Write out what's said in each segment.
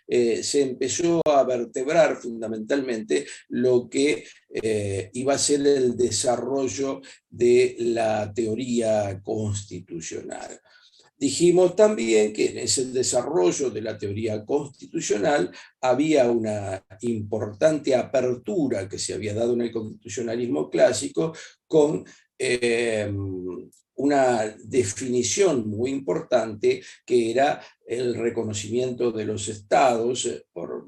se empezó a vertebrar fundamentalmente lo que iba a ser el desarrollo de la teoría constitucional. Dijimos también que en ese desarrollo de la teoría constitucional había una importante apertura que se había dado en el constitucionalismo clásico con una definición muy importante que era el reconocimiento de los estados por,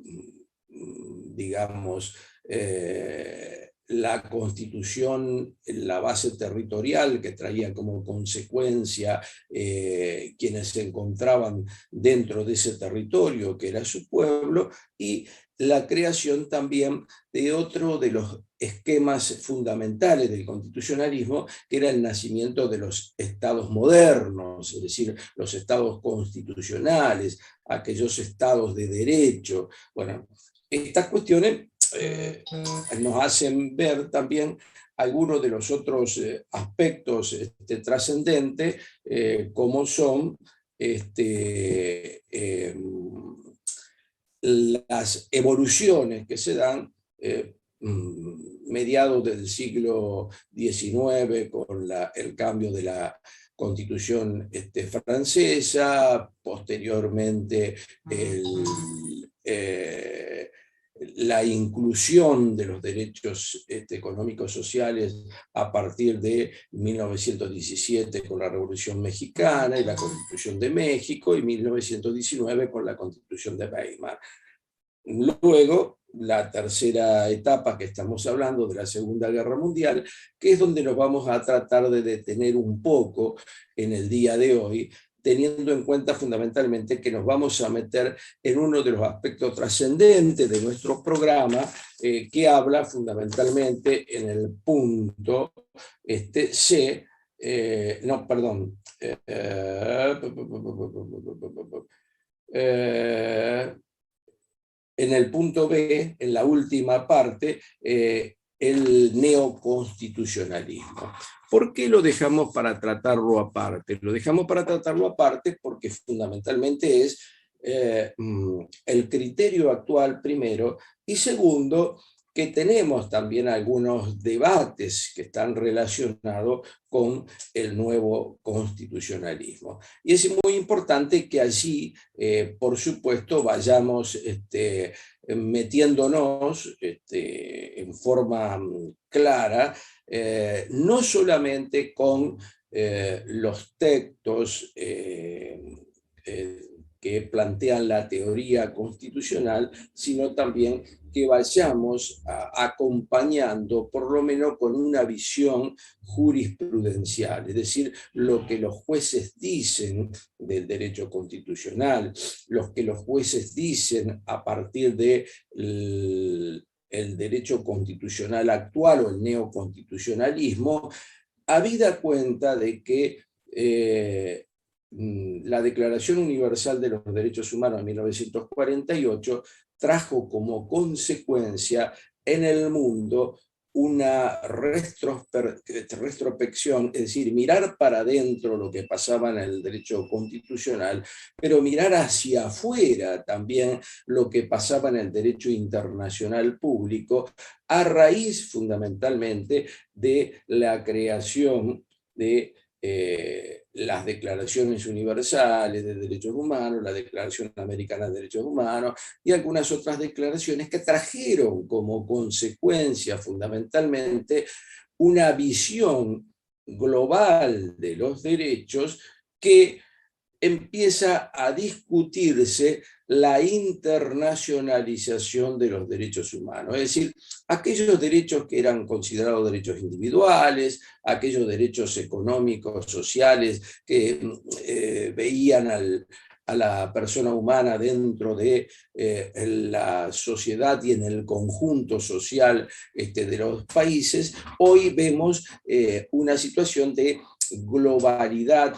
digamos, la constitución, la base territorial que traía como consecuencia quienes se encontraban dentro de ese territorio que era su pueblo, y la creación también de otro de los esquemas fundamentales del constitucionalismo, que era el nacimiento de los estados modernos, es decir, los estados constitucionales, aquellos estados de derecho. Bueno, estas cuestiones nos hacen ver también algunos de los otros aspectos trascendentes, como son las evoluciones que se dan mediados del siglo XIX con el cambio de la Constitución francesa, posteriormente la inclusión de los derechos económicos sociales a partir de 1917 con la Revolución Mexicana y la Constitución de México, y 1919 con la Constitución de Weimar. Luego, la tercera etapa que estamos hablando, de la Segunda Guerra Mundial, que es donde nos vamos a tratar de detener un poco en el día de hoy, teniendo en cuenta fundamentalmente que nos vamos a meter en uno de los aspectos trascendentes de nuestro programa, que habla fundamentalmente en el punto C, no, perdón, en el punto B, en la última parte, el neoconstitucionalismo. ¿Por qué lo dejamos para tratarlo aparte? Lo dejamos para tratarlo aparte porque fundamentalmente es el criterio actual, primero, y segundo, que tenemos también algunos debates que están relacionados con el nuevo constitucionalismo. Y es muy importante que allí, por supuesto, vayamos metiéndonos en forma clara, no solamente con los textos que plantean la teoría constitucional, sino también que vayamos acompañando, por lo menos con una visión jurisprudencial, es decir, lo que los jueces dicen del derecho constitucional, lo que los jueces dicen a partir de el derecho constitucional actual o el neoconstitucionalismo, habida cuenta de que la Declaración Universal de los Derechos Humanos de 1948 trajo como consecuencia en el mundo una retrospección, es decir, mirar para adentro lo que pasaba en el derecho constitucional, pero mirar hacia afuera también lo que pasaba en el derecho internacional público, a raíz fundamentalmente de la creación de las declaraciones universales de derechos humanos, la Declaración Americana de Derechos Humanos y algunas otras declaraciones que trajeron como consecuencia fundamentalmente una visión global de los derechos que empieza a discutirse la internacionalización de los derechos humanos, es decir, aquellos derechos que eran considerados derechos individuales, aquellos derechos económicos, sociales, que veían a la persona humana dentro de la sociedad y en el conjunto social de los países. Hoy vemos una situación de globalidad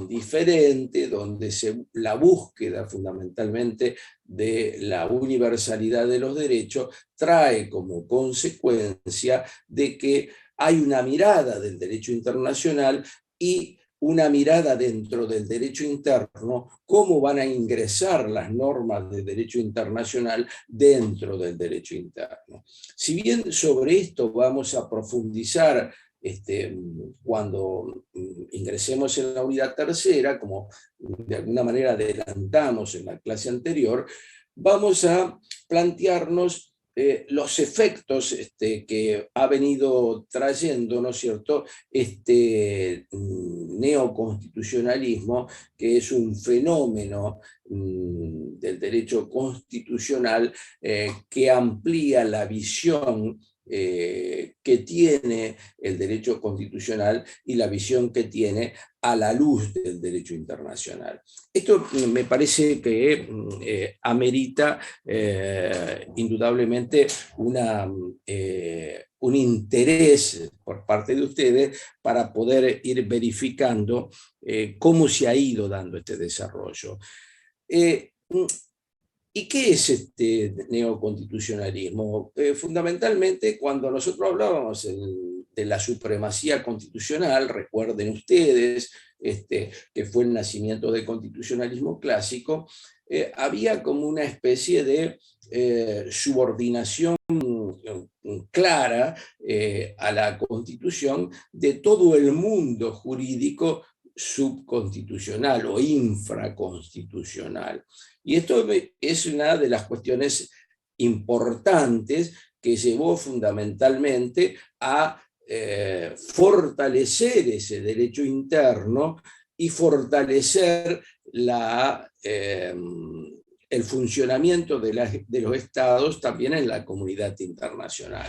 diferente, donde la búsqueda fundamentalmente de la universalidad de los derechos trae como consecuencia de que hay una mirada del derecho internacional y una mirada dentro del derecho interno, cómo van a ingresar las normas de derecho internacional dentro del derecho interno. Si bien sobre esto vamos a profundizar cuando ingresemos en la unidad tercera, como de alguna manera adelantamos en la clase anterior, vamos a plantearnos los efectos que ha venido trayendo, ¿no es cierto?, neoconstitucionalismo, que es un fenómeno del derecho constitucional que amplía la visión que tiene el derecho constitucional y la visión que tiene a la luz del derecho internacional. Esto me parece que amerita indudablemente un interés por parte de ustedes para poder ir verificando cómo se ha ido dando este desarrollo. ¿Y qué es este neoconstitucionalismo? Fundamentalmente, cuando nosotros hablábamos de la supremacía constitucional, recuerden ustedes que fue el nacimiento del constitucionalismo clásico, había como una especie de subordinación clara a la Constitución de todo el mundo jurídico subconstitucional o infraconstitucional. Y esto es una de las cuestiones importantes que llevó fundamentalmente a fortalecer ese derecho interno y fortalecer el funcionamiento de los estados también en la comunidad internacional.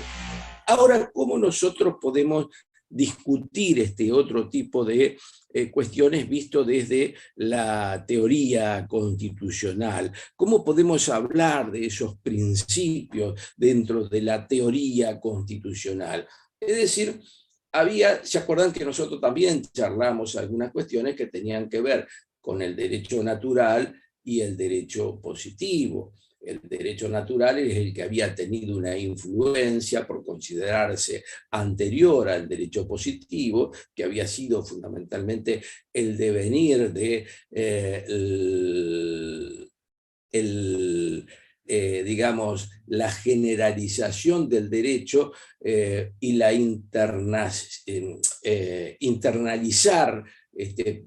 Ahora, ¿cómo nosotros podemos discutir este otro tipo de cuestiones visto desde la teoría constitucional? ¿Cómo podemos hablar de esos principios dentro de la teoría constitucional? Es decir, ¿se acuerdan que nosotros también charlamos algunas cuestiones que tenían que ver con el derecho natural y el derecho positivo? El derecho natural es el que había tenido una influencia por considerarse anterior al derecho positivo, que había sido fundamentalmente el devenir de digamos, la generalización del derecho y la internalizar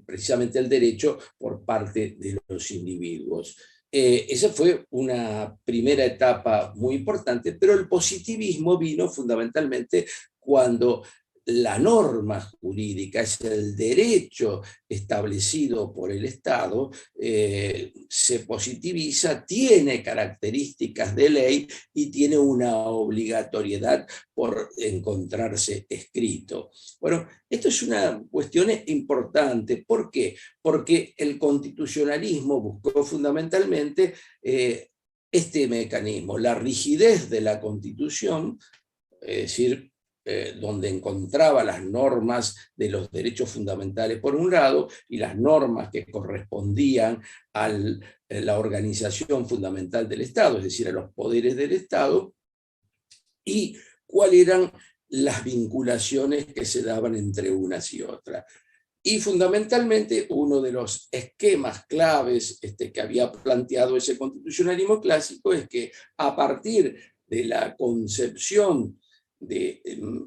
precisamente el derecho por parte de los individuos. Esa fue una primera etapa muy importante, pero el positivismo vino fundamentalmente cuando la norma jurídica, es el derecho establecido por el Estado, se positiviza, tiene características de ley y tiene una obligatoriedad por encontrarse escrito. Bueno, esto es una cuestión importante. ¿Por qué? Porque el constitucionalismo buscó fundamentalmente este mecanismo, la rigidez de la Constitución, es decir, donde encontraba las normas de los derechos fundamentales por un lado y las normas que correspondían a la organización fundamental del Estado, es decir, a los poderes del Estado, y cuáles eran las vinculaciones que se daban entre unas y otras. Y fundamentalmente uno de los esquemas claves que había planteado ese constitucionalismo clásico es que a partir de la concepción de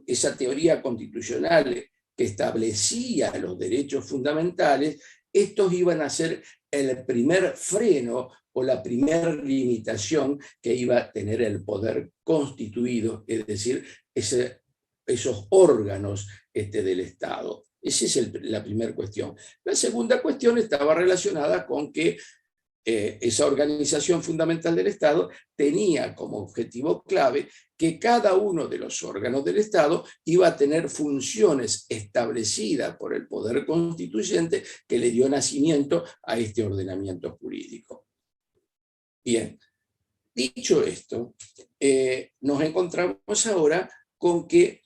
esa teoría constitucional que establecía los derechos fundamentales, estos iban a ser el primer freno o la primera limitación que iba a tener el poder constituido, es decir, esos órganos del Estado. Esa es la primera cuestión. La segunda cuestión estaba relacionada con que esa organización fundamental del Estado tenía como objetivo clave que cada uno de los órganos del Estado iba a tener funciones establecidas por el poder constituyente que le dio nacimiento a este ordenamiento jurídico. Bien, dicho esto, nos encontramos ahora con que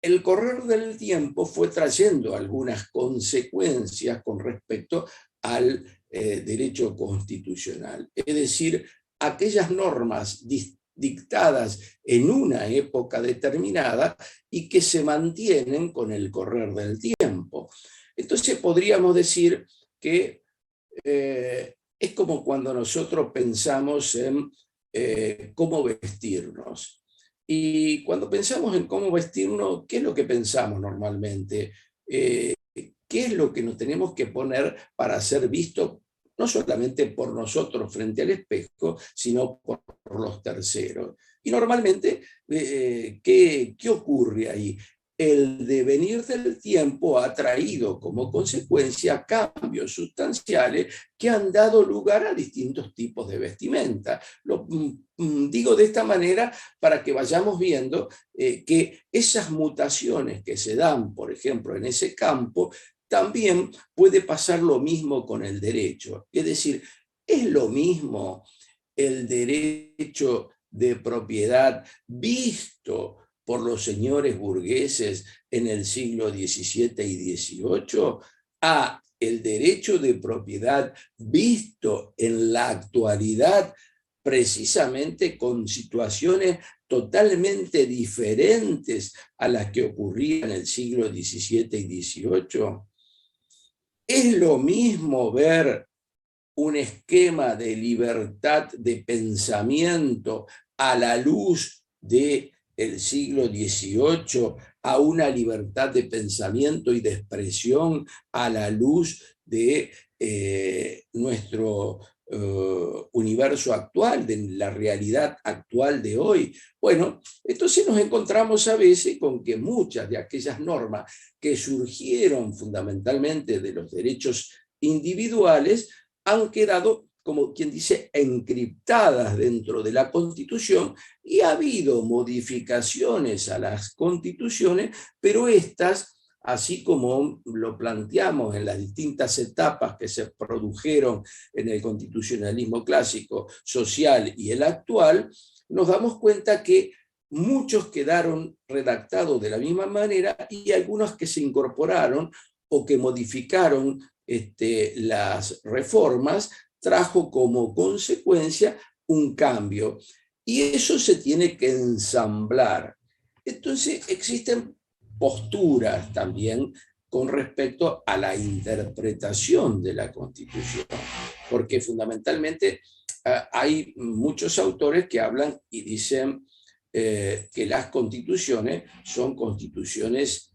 el correr del tiempo fue trayendo algunas consecuencias con respecto al derecho constitucional. Es decir, aquellas normas dictadas en una época determinada y que se mantienen con el correr del tiempo. Entonces podríamos decir que es como cuando nosotros pensamos en cómo vestirnos. Y cuando pensamos en cómo vestirnos, ¿qué es lo que pensamos normalmente? ¿Qué es lo que nos tenemos que poner para ser vistos, no solamente por nosotros frente al espejo, sino por los terceros? Y normalmente, ¿qué ocurre ahí? El devenir del tiempo ha traído como consecuencia cambios sustanciales que han dado lugar a distintos tipos de vestimenta. Lo digo de esta manera para que vayamos viendo que esas mutaciones que se dan, por ejemplo, en ese campo, también puede pasar lo mismo con el derecho. Es decir, es lo mismo el derecho de propiedad visto por los señores burgueses en el siglo XVII y XVIII a el derecho de propiedad visto en la actualidad, precisamente con situaciones totalmente diferentes a las que ocurrían en el siglo XVII y XVIII. Es lo mismo ver un esquema de libertad de pensamiento a la luz del siglo XVIII, a una libertad de pensamiento y de expresión a la luz de nuestro universo actual, de la realidad actual de hoy. Bueno, entonces nos encontramos a veces con que muchas de aquellas normas que surgieron fundamentalmente de los derechos individuales han quedado, como quien dice, encriptadas dentro de la Constitución, y ha habido modificaciones a las constituciones, pero estas, así como lo planteamos en las distintas etapas que se produjeron en el constitucionalismo clásico, social y el actual, nos damos cuenta que muchos quedaron redactados de la misma manera y algunos que se incorporaron o que modificaron las reformas, trajo como consecuencia un cambio. Y eso se tiene que ensamblar. Entonces existen posturas también con respecto a la interpretación de la Constitución, porque fundamentalmente hay muchos autores que hablan y dicen que las constituciones son constituciones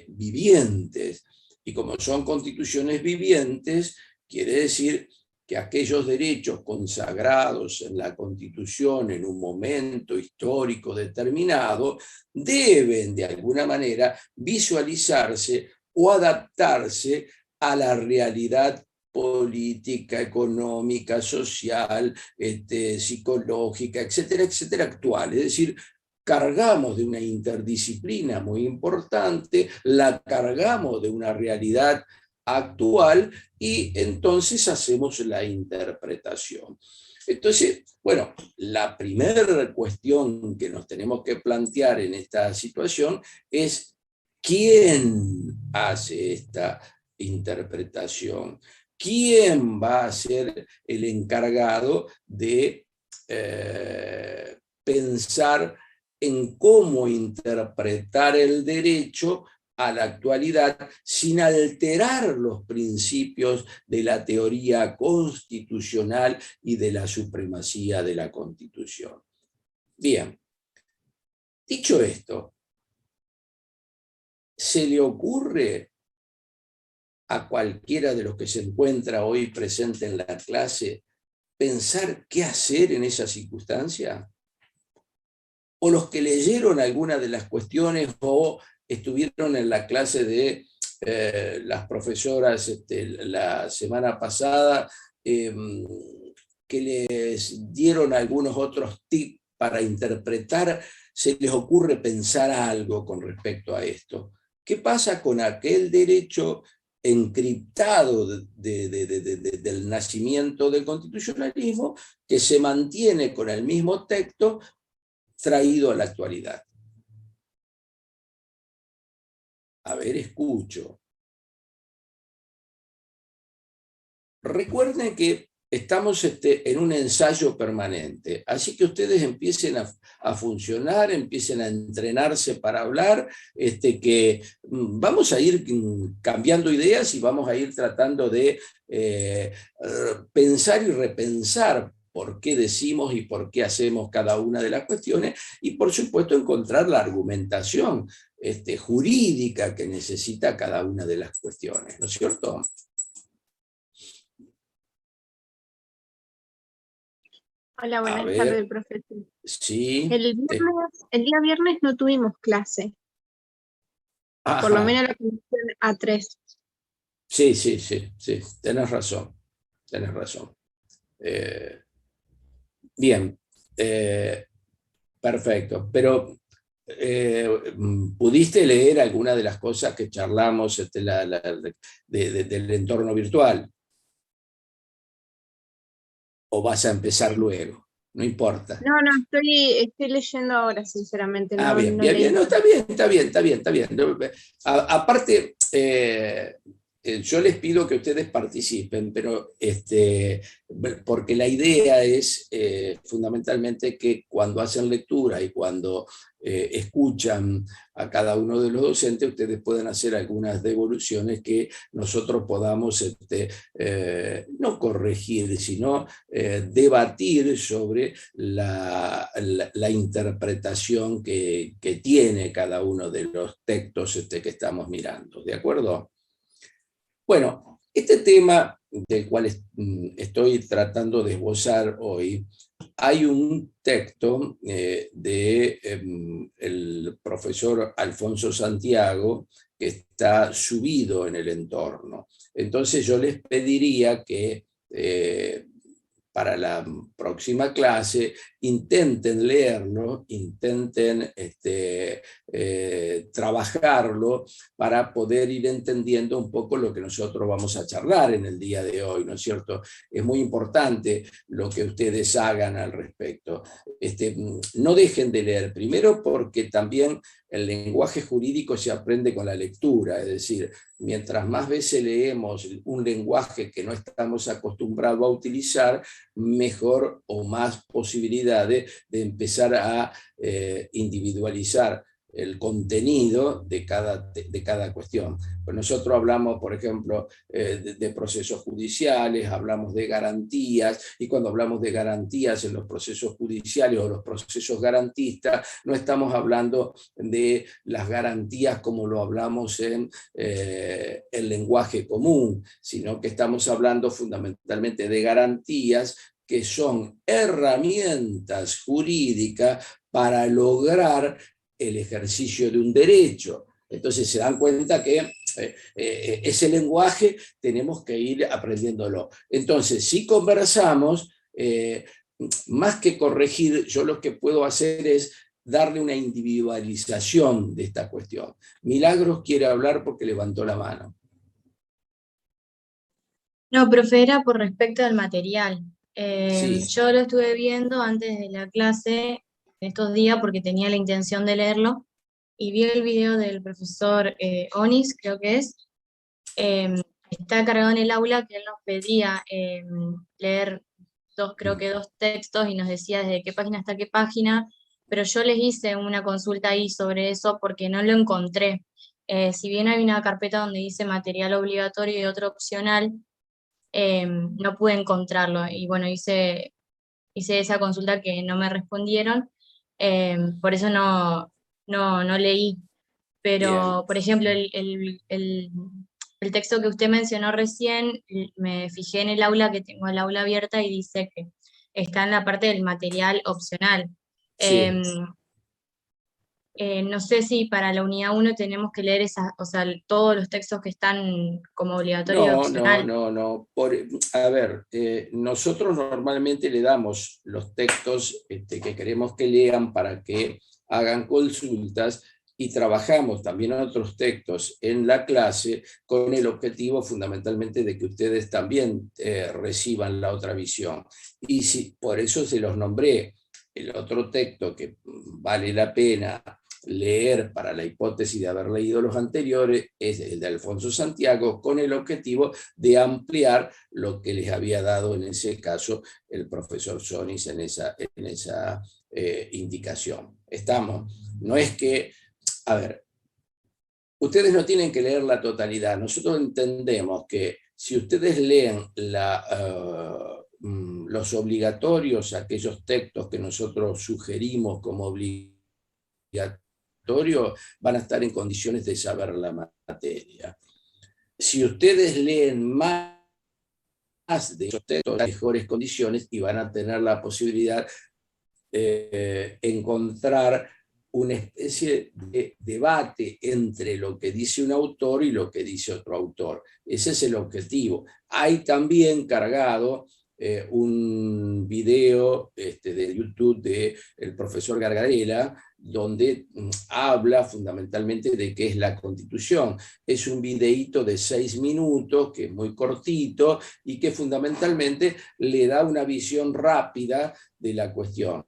vivientes, y como son constituciones vivientes, quiere decir que aquellos derechos consagrados en la Constitución en un momento histórico determinado deben de alguna manera visualizarse o adaptarse a la realidad política, económica, social, psicológica, etcétera, etcétera, actual. Es decir, cargamos de una interdisciplina muy importante, la cargamos de una realidad actual y entonces hacemos la interpretación. Entonces, bueno, la primera cuestión que nos tenemos que plantear en esta situación es ¿quién hace esta interpretación? ¿Quién va a ser el encargado de pensar en cómo interpretar el derecho a la actualidad sin alterar los principios de la teoría constitucional y de la supremacía de la Constitución? Bien, dicho esto, ¿se le ocurre a cualquiera de los que se encuentra hoy presente en la clase pensar qué hacer en esa circunstancia? ¿O los que leyeron alguna de las cuestiones o estuvieron en la clase de las profesoras la semana pasada, que les dieron algunos otros tips para interpretar, se les ocurre pensar algo con respecto a esto? ¿Qué pasa con aquel derecho encriptado del nacimiento del constitucionalismo que se mantiene con el mismo texto traído a la actualidad? A ver, escucho. Recuerden que estamos en un ensayo permanente, así que ustedes empiecen a funcionar, empiecen a entrenarse para hablar, que vamos a ir cambiando ideas y vamos a ir tratando de pensar y repensar por qué decimos y por qué hacemos cada una de las cuestiones, y por supuesto encontrar la argumentación jurídica que necesita cada una de las cuestiones, ¿no es cierto? Hola, A buenas ver, tardes, profesor. sí. El día viernes no tuvimos clase, por lo Ajá, menos la comisión A3. sí, sí, sí, sí, tenés razón, tenés razón. Eh, bien, eh, perfecto, pero ¿pudiste leer alguna de las cosas que charlamos del entorno virtual? ¿O vas a empezar luego? No importa. No, no, estoy leyendo ahora, sinceramente, Ah, no, bien, no bien, bien, leí. no, está bien, está bien, está bien, está bien. Aparte, yo les pido que ustedes participen, pero porque la idea es fundamentalmente que cuando hacen lectura y cuando escuchan a cada uno de los docentes, ustedes puedan hacer algunas devoluciones que nosotros podamos no corregir, sino debatir sobre la interpretación que tiene cada uno de los textos que estamos mirando. ¿De acuerdo? Bueno, este tema del cual estoy tratando de esbozar hoy, hay un texto el profesor Alfonso Santiago que está subido en el entorno. Entonces yo les pediría que para la próxima clase intenten leerlo, intenten trabajarlo para poder ir entendiendo un poco lo que nosotros vamos a charlar en el día de hoy, ¿no es cierto? Es muy importante lo que ustedes hagan al respecto. No dejen de leer, primero porque también el lenguaje jurídico se aprende con la lectura, es decir, mientras más veces leemos un lenguaje que no estamos acostumbrados a utilizar, mejor o más posibilidades de empezar a individualizar el contenido de cada cuestión. Pues nosotros hablamos, por ejemplo, de procesos judiciales, hablamos de garantías, y cuando hablamos de garantías en los procesos judiciales o los procesos garantistas, no estamos hablando de las garantías como lo hablamos en el lenguaje común, sino que estamos hablando fundamentalmente de garantías que son herramientas jurídicas para lograr el ejercicio de un derecho. Entonces se dan cuenta que ese lenguaje tenemos que ir aprendiéndolo. Entonces, si conversamos, más que corregir, yo lo que puedo hacer es darle una individualización de esta cuestión. Milagros quiere hablar porque levantó la mano. No, profe, era por respecto al material. Sí, Yo lo estuve viendo antes de la clase estos días porque tenía la intención de leerlo y vi el video del profesor Onis, creo que es. eh, Está cargado en el aula que él nos pedía leer creo que dos textos y nos decía desde qué página hasta qué página, pero yo les hice una consulta ahí sobre eso porque no lo encontré. Si bien hay una carpeta donde dice material obligatorio y otro opcional, no pude encontrarlo. Y bueno, hice esa consulta que no me respondieron, por eso no leí. bien. Pero, por ejemplo, el texto que usted mencionó recién, me fijé en el aula, que tengo el aula abierta, y dice que está en la parte del material opcional. Sí. Em, no sé si para la unidad uno tenemos que leer o sea, todos los textos que están como obligatorio y No, no, opcional. no, no. A ver, nosotros normalmente le damos los textos que queremos que lean para que hagan consultas, y trabajamos también otros textos en la clase con el objetivo fundamentalmente de que ustedes también reciban la otra visión. Por eso se los nombré. El otro texto que vale la pena leer para la hipótesis de haber leído los anteriores es el de Alfonso Santiago, con el objetivo de ampliar lo que les había dado en ese caso el profesor Sonis en esa indicación. ¿Estamos? No es que, a ver, ustedes no tienen que leer la totalidad. Nosotros entendemos que si ustedes leen los obligatorios, aquellos textos que nosotros sugerimos como obligatorios, van a estar en condiciones de saber la materia. Si ustedes leen más de esos textos, mejores condiciones y van a tener la posibilidad de encontrar una especie de debate entre lo que dice un autor y lo que dice otro autor. Ese es el objetivo. Hay también cargado un video de YouTube del profesor Gargarella, donde habla fundamentalmente de qué es la Constitución. Es un videíto de 6 minutos, que es muy cortito, y que fundamentalmente le da una visión rápida de la cuestión.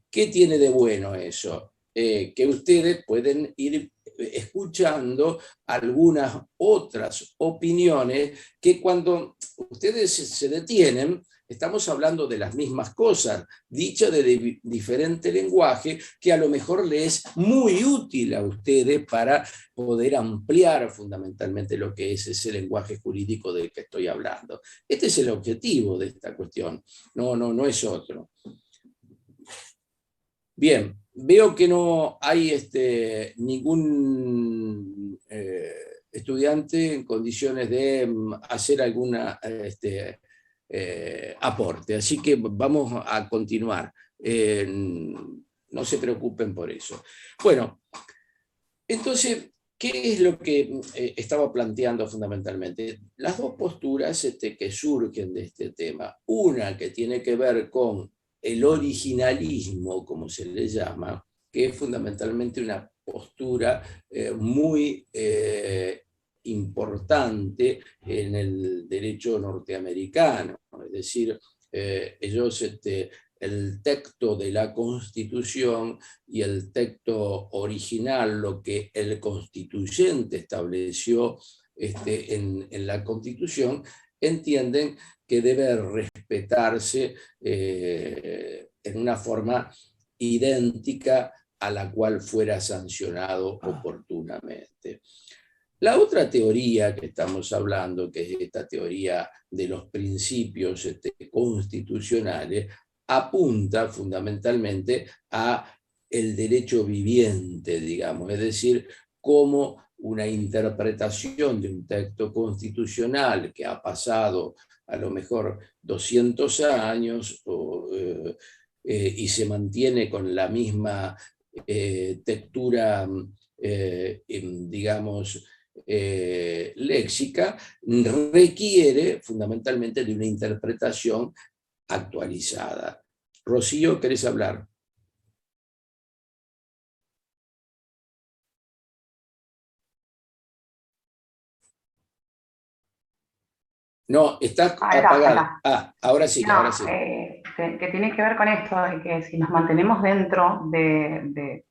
¿Qué tiene de bueno eso? Que ustedes pueden ir escuchando algunas otras opiniones que cuando ustedes se detienen, estamos hablando de las mismas cosas, dichas de diferente lenguaje, que a lo mejor les es muy útil a ustedes para poder ampliar fundamentalmente lo que es ese lenguaje jurídico del que estoy hablando. Este es el objetivo de esta cuestión, no es otro. Bien, veo que no hay ningún estudiante en condiciones de hacer alguna aporte, así que vamos a continuar. No se preocupen por eso. Bueno, entonces, ¿qué es lo que estaba planteando fundamentalmente? Las dos posturas que surgen de este tema. Una que tiene que ver con el originalismo, como se le llama, que es fundamentalmente una postura muy importante en el derecho norteamericano. Es decir, ellos, el texto de la Constitución y el texto original, lo que el constituyente estableció en la Constitución, entienden que debe respetarse en una forma idéntica a la cual fuera sancionado oportunamente. La otra teoría que estamos hablando, que es esta teoría de los principios constitucionales, apunta fundamentalmente a el derecho viviente, digamos, es decir, cómo una interpretación de un texto constitucional que ha pasado a lo mejor 200 años y se mantiene con la misma textura, digamos, léxica, requiere fundamentalmente de una interpretación actualizada. Rocío, ¿querés hablar? No, estás apagada. Ah, ahora sí, no, ahora sí. Que tiene que ver con esto, de que si nos mantenemos dentro de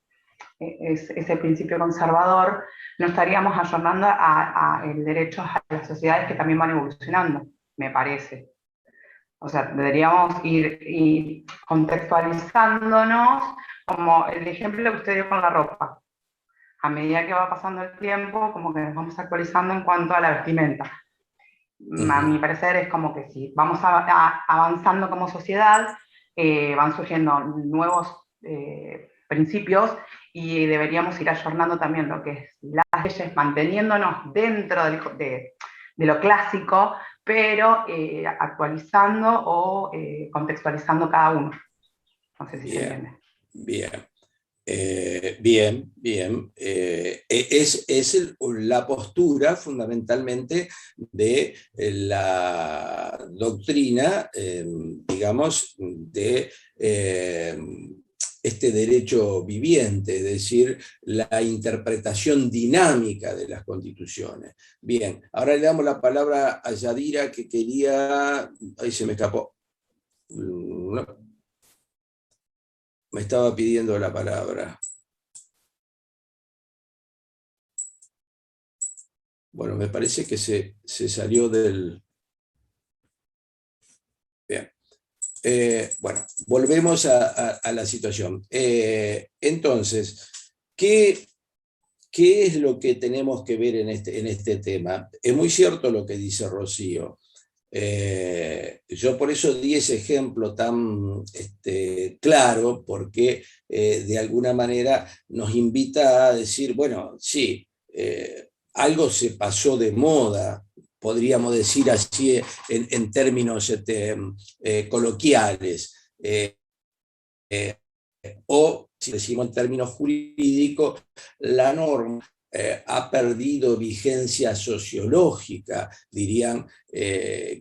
ese principio conservador, no estaríamos ayornando a el derecho a las sociedades que también van evolucionando, me parece. O sea, deberíamos ir contextualizándonos, como el ejemplo que usted dio con la ropa. A medida que va pasando el tiempo, como que nos vamos actualizando en cuanto a la vestimenta. A mi parecer es como que si vamos avanzando como sociedad, van surgiendo nuevos principios y deberíamos ir ayornando también lo que es las leyes, manteniéndonos dentro de lo clásico, pero actualizando o contextualizando cada uno. No sé si se entiende. Bien. Bien. Es la postura fundamentalmente de la doctrina, digamos, de este derecho viviente, es decir, la interpretación dinámica de las constituciones. Bien, ahora le damos la palabra a Yadira, que quería... Ahí se me escapó. No. Me estaba pidiendo la palabra. Bueno, me parece que se salió del... Bien. Bueno, volvemos a la situación. Entonces, ¿qué es lo que tenemos que ver en este tema? Es muy cierto lo que dice Rocío. Yo por eso di ese ejemplo tan claro, porque de alguna manera nos invita a decir, bueno, sí, algo se pasó de moda, podríamos decir así en términos coloquiales, o si decimos en términos jurídicos, la norma ha perdido vigencia sociológica, dirían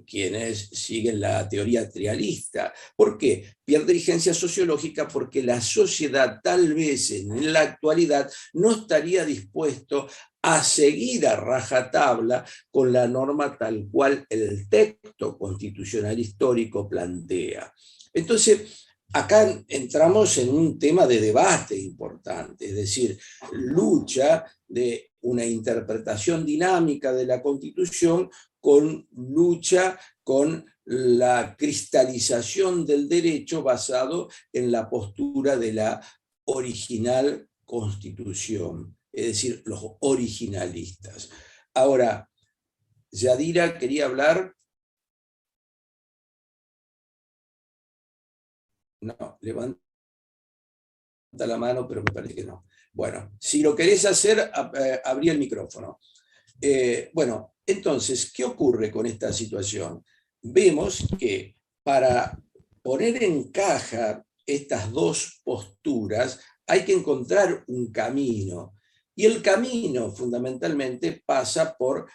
quienes siguen la teoría trialista. ¿Por qué? Pierde vigencia sociológica porque la sociedad tal vez en la actualidad no estaría dispuesto a seguir a rajatabla con la norma tal cual el texto constitucional histórico plantea. Entonces, acá entramos en un tema de debate importante, es decir, lucha de una interpretación dinámica de la Constitución con lucha con la cristalización del derecho basado en la postura de la original Constitución, es decir, los originalistas. Ahora, Yadira quería hablar. No, levanta la mano, pero me parece que no. Bueno, si lo querés hacer, abrí el micrófono. Bueno, entonces, ¿qué ocurre con esta situación? Vemos que para poner en caja estas dos posturas hay que encontrar un camino. Y el camino fundamentalmente pasa por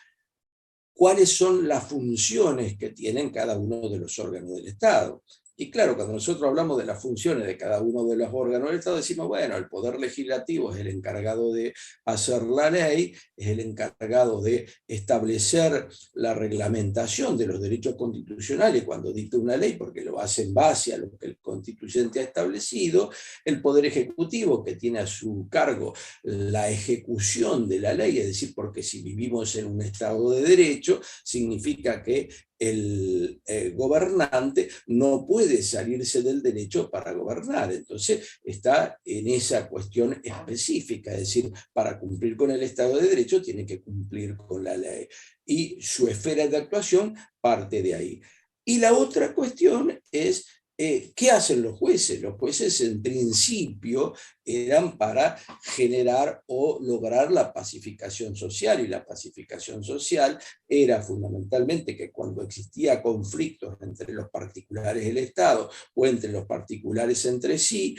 cuáles son las funciones que tienen cada uno de los órganos del Estado. Y claro, cuando nosotros hablamos de las funciones de cada uno de los órganos del Estado, decimos, bueno, el Poder Legislativo es el encargado de hacer la ley, es el encargado de establecer la reglamentación de los derechos constitucionales cuando dicta una ley, porque lo hace en base a lo que el constituyente ha establecido, el Poder Ejecutivo, que tiene a su cargo la ejecución de la ley, es decir, porque si vivimos en un Estado de Derecho, significa que el gobernante no puede salirse del derecho para gobernar. Entonces está en esa cuestión específica, es decir, para cumplir con el Estado de Derecho tiene que cumplir con la ley. Y su esfera de actuación parte de ahí. Y la otra cuestión es ¿qué hacen los jueces? Los jueces en principio eran para generar o lograr la pacificación social, y la pacificación social era fundamentalmente que cuando existía conflictos entre los particulares del Estado o entre los particulares entre sí,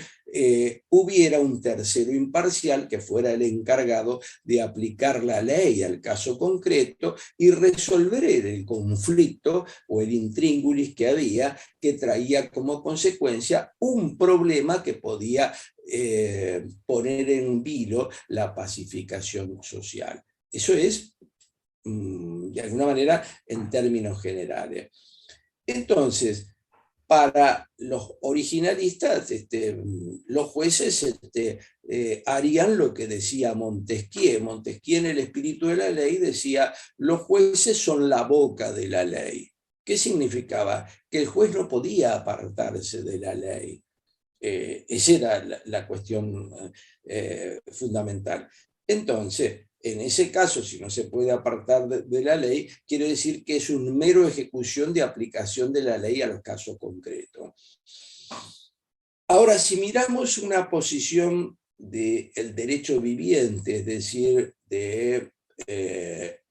hubiera un tercero imparcial que fuera el encargado de aplicar la ley al caso concreto y resolver el conflicto o el intríngulis que había, que traía como consecuencia un problema que podía poner en vilo la pacificación social. Eso es, de alguna manera, en términos generales. Entonces, para los originalistas, los jueces harían lo que decía Montesquieu. Montesquieu, en El espíritu de la ley, decía, los jueces son la boca de la ley. ¿Qué significaba? Que el juez no podía apartarse de la ley. Esa era la cuestión fundamental. Entonces, en ese caso, si no se puede apartar de la ley, quiere decir que es un mero ejecución de aplicación de la ley a los casos concretos. Ahora, si miramos una posición del derecho viviente, es decir, de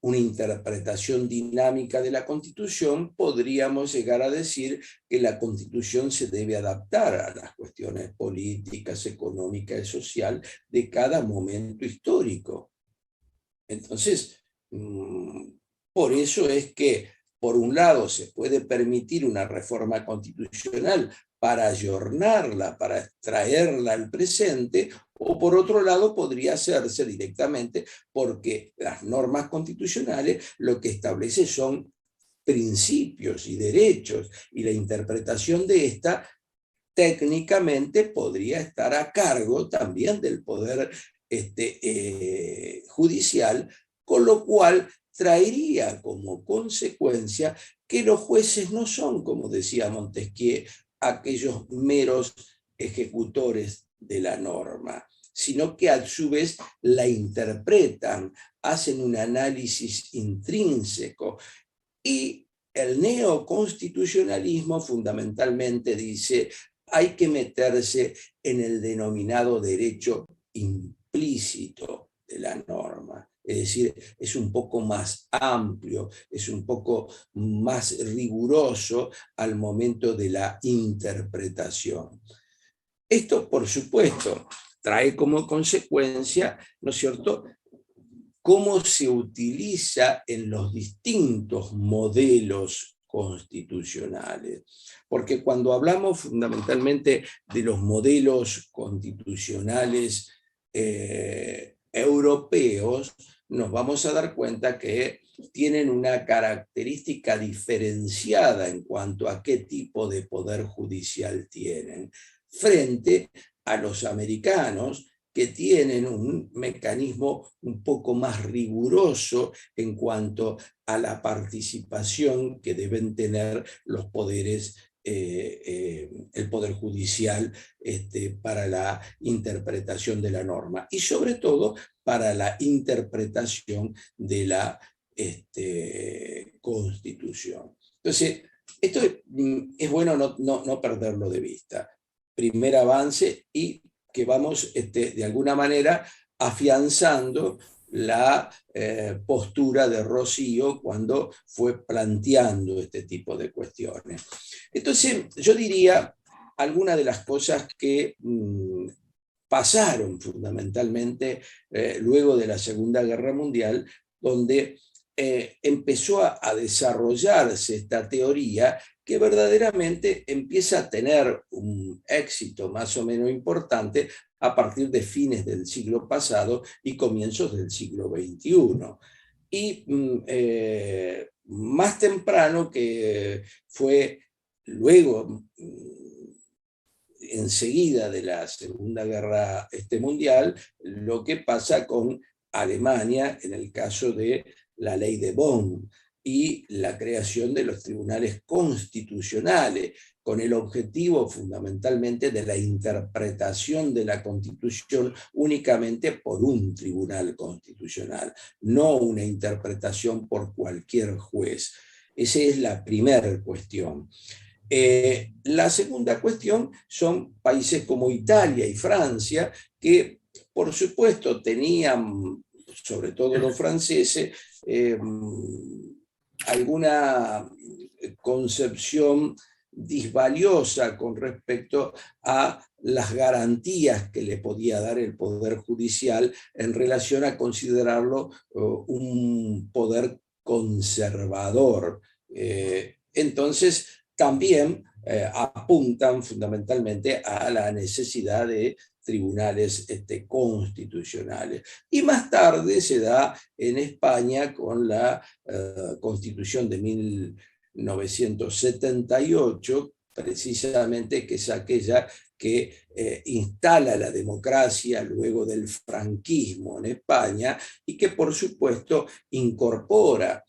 una interpretación dinámica de la Constitución, podríamos llegar a decir que la Constitución se debe adaptar a las cuestiones políticas, económicas y sociales de cada momento histórico. Entonces, por eso es que, por un lado, se puede permitir una reforma constitucional para ayornarla, para traerla al presente, o por otro lado podría hacerse directamente porque las normas constitucionales lo que establece son principios y derechos, y la interpretación de esta técnicamente podría estar a cargo también del Poder judicial, con lo cual traería como consecuencia que los jueces no son, como decía Montesquieu, aquellos meros ejecutores de la norma, sino que a su vez la interpretan, hacen un análisis intrínseco. Y el neoconstitucionalismo fundamentalmente dice: hay que meterse en el denominado derecho implícito de la norma. Es decir, es un poco más amplio, es un poco más riguroso al momento de la interpretación. Esto, por supuesto, trae como consecuencia, ¿no es cierto?, cómo se utiliza en los distintos modelos constitucionales. Porque cuando hablamos fundamentalmente de los modelos constitucionales europeos, nos vamos a dar cuenta que tienen una característica diferenciada en cuanto a qué tipo de poder judicial tienen, frente a los americanos, que tienen un mecanismo un poco más riguroso en cuanto a la participación que deben tener los poderes, el Poder Judicial, para la interpretación de la norma y sobre todo para la interpretación de la Constitución. Entonces, esto es bueno no perderlo de vista. Primer avance, y que vamos de alguna manera afianzando la postura de Rocío cuando fue planteando este tipo de cuestiones. Entonces, yo diría algunas de las cosas que pasaron fundamentalmente luego de la Segunda Guerra Mundial, donde empezó a desarrollarse esta teoría que verdaderamente empieza a tener un éxito más o menos importante a partir de fines del siglo pasado y comienzos del siglo XXI. Y más temprano, que fue luego, enseguida de la Segunda Guerra Mundial, lo que pasa con Alemania en el caso de la ley de Bonn y la creación de los tribunales constitucionales, con el objetivo fundamentalmente de la interpretación de la Constitución únicamente por un tribunal constitucional, no una interpretación por cualquier juez. Esa es la primera cuestión. La segunda cuestión son países como Italia y Francia, que por supuesto tenían, sobre todo los franceses, alguna concepción disvaliosa con respecto a las garantías que le podía dar el Poder Judicial en relación a considerarlo un poder conservador. Entonces, también apuntan fundamentalmente a la necesidad de tribunales constitucionales. Y más tarde se da en España con la Constitución de 1978, precisamente, que es aquella que instala la democracia luego del franquismo en España y que por supuesto incorpora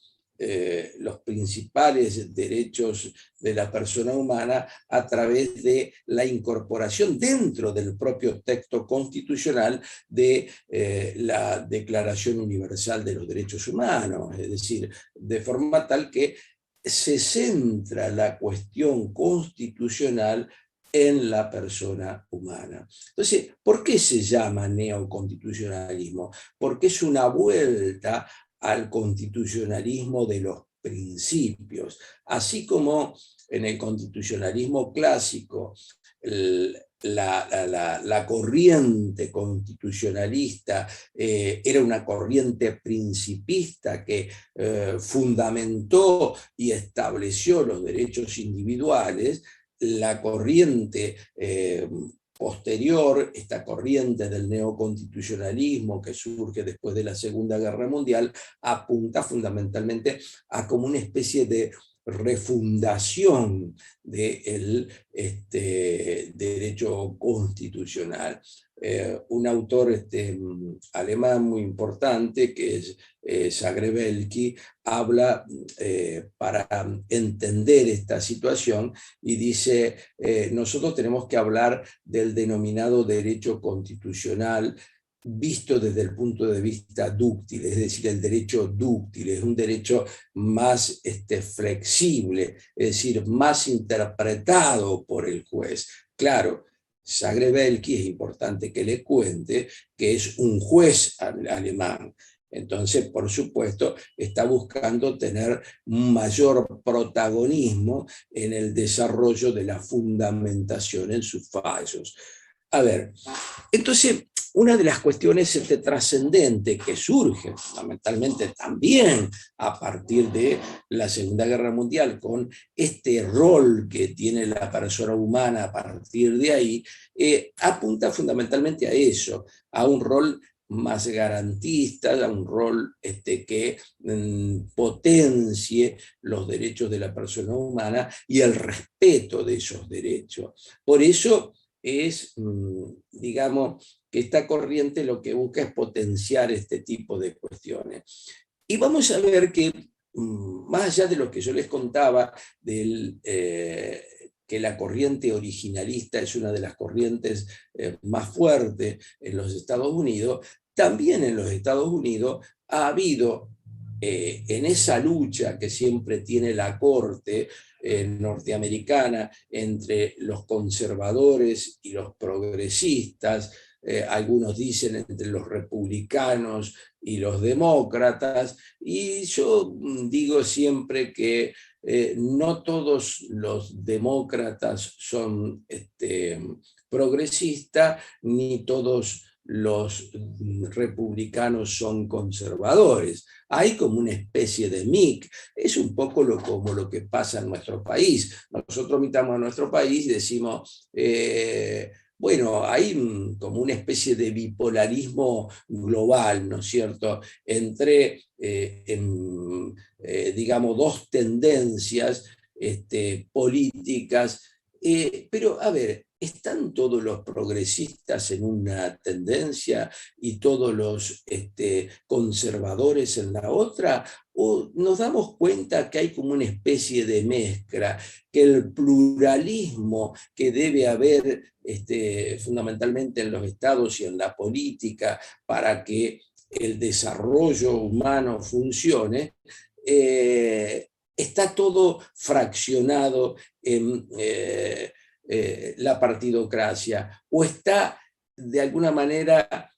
los principales derechos de la persona humana a través de la incorporación dentro del propio texto constitucional de la Declaración Universal de los Derechos Humanos, es decir, de forma tal que se centra la cuestión constitucional en la persona humana. Entonces, ¿por qué se llama neoconstitucionalismo? Porque es una vuelta al constitucionalismo de los principios, así como en el constitucionalismo clásico la corriente constitucionalista era una corriente principista que fundamentó y estableció los derechos individuales. La corriente posterior, esta corriente del neoconstitucionalismo que surge después de la Segunda Guerra Mundial, apunta fundamentalmente a como una especie de refundación del derecho constitucional. Un autor alemán muy importante, que es Zagrebelki, habla para entender esta situación y dice, nosotros tenemos que hablar del denominado derecho constitucional visto desde el punto de vista dúctil, es decir, el derecho dúctil, es un derecho más flexible, es decir, más interpretado por el juez. Claro, Zagrebelki, es importante que le cuente que es un juez alemán. Entonces, por supuesto, está buscando tener un mayor protagonismo en el desarrollo de la fundamentación en sus fallos. A ver, entonces, una de las cuestiones trascendentes que surge fundamentalmente también a partir de la Segunda Guerra Mundial, con este rol que tiene la persona humana a partir de ahí, apunta fundamentalmente a eso, a un rol más garantista, a un rol que potencie los derechos de la persona humana y el respeto de esos derechos. Por eso es, digamos, que esta corriente lo que busca es potenciar este tipo de cuestiones. Y vamos a ver que, más allá de lo que yo les contaba, que la corriente originalista es una de las corrientes más fuertes en los Estados Unidos, también en los Estados Unidos ha habido, en esa lucha que siempre tiene la Corte norteamericana entre los conservadores y los progresistas, algunos dicen entre los republicanos y los demócratas, y yo digo siempre que no todos los demócratas son progresistas, ni todos los republicanos son conservadores. Hay como una especie de mix. Es un poco como lo que pasa en nuestro país. Nosotros miramos a nuestro país y decimos, bueno, hay como una especie de bipolarismo global, ¿no es cierto?, entre, digamos, dos tendencias políticas. Pero, a ver, ¿están todos los progresistas en una tendencia y todos los conservadores en la otra? ¿O nos damos cuenta que hay como una especie de mezcla, que el pluralismo que debe haber fundamentalmente en los estados y en la política para que el desarrollo humano funcione, está todo fraccionado en la partidocracia, o está de alguna manera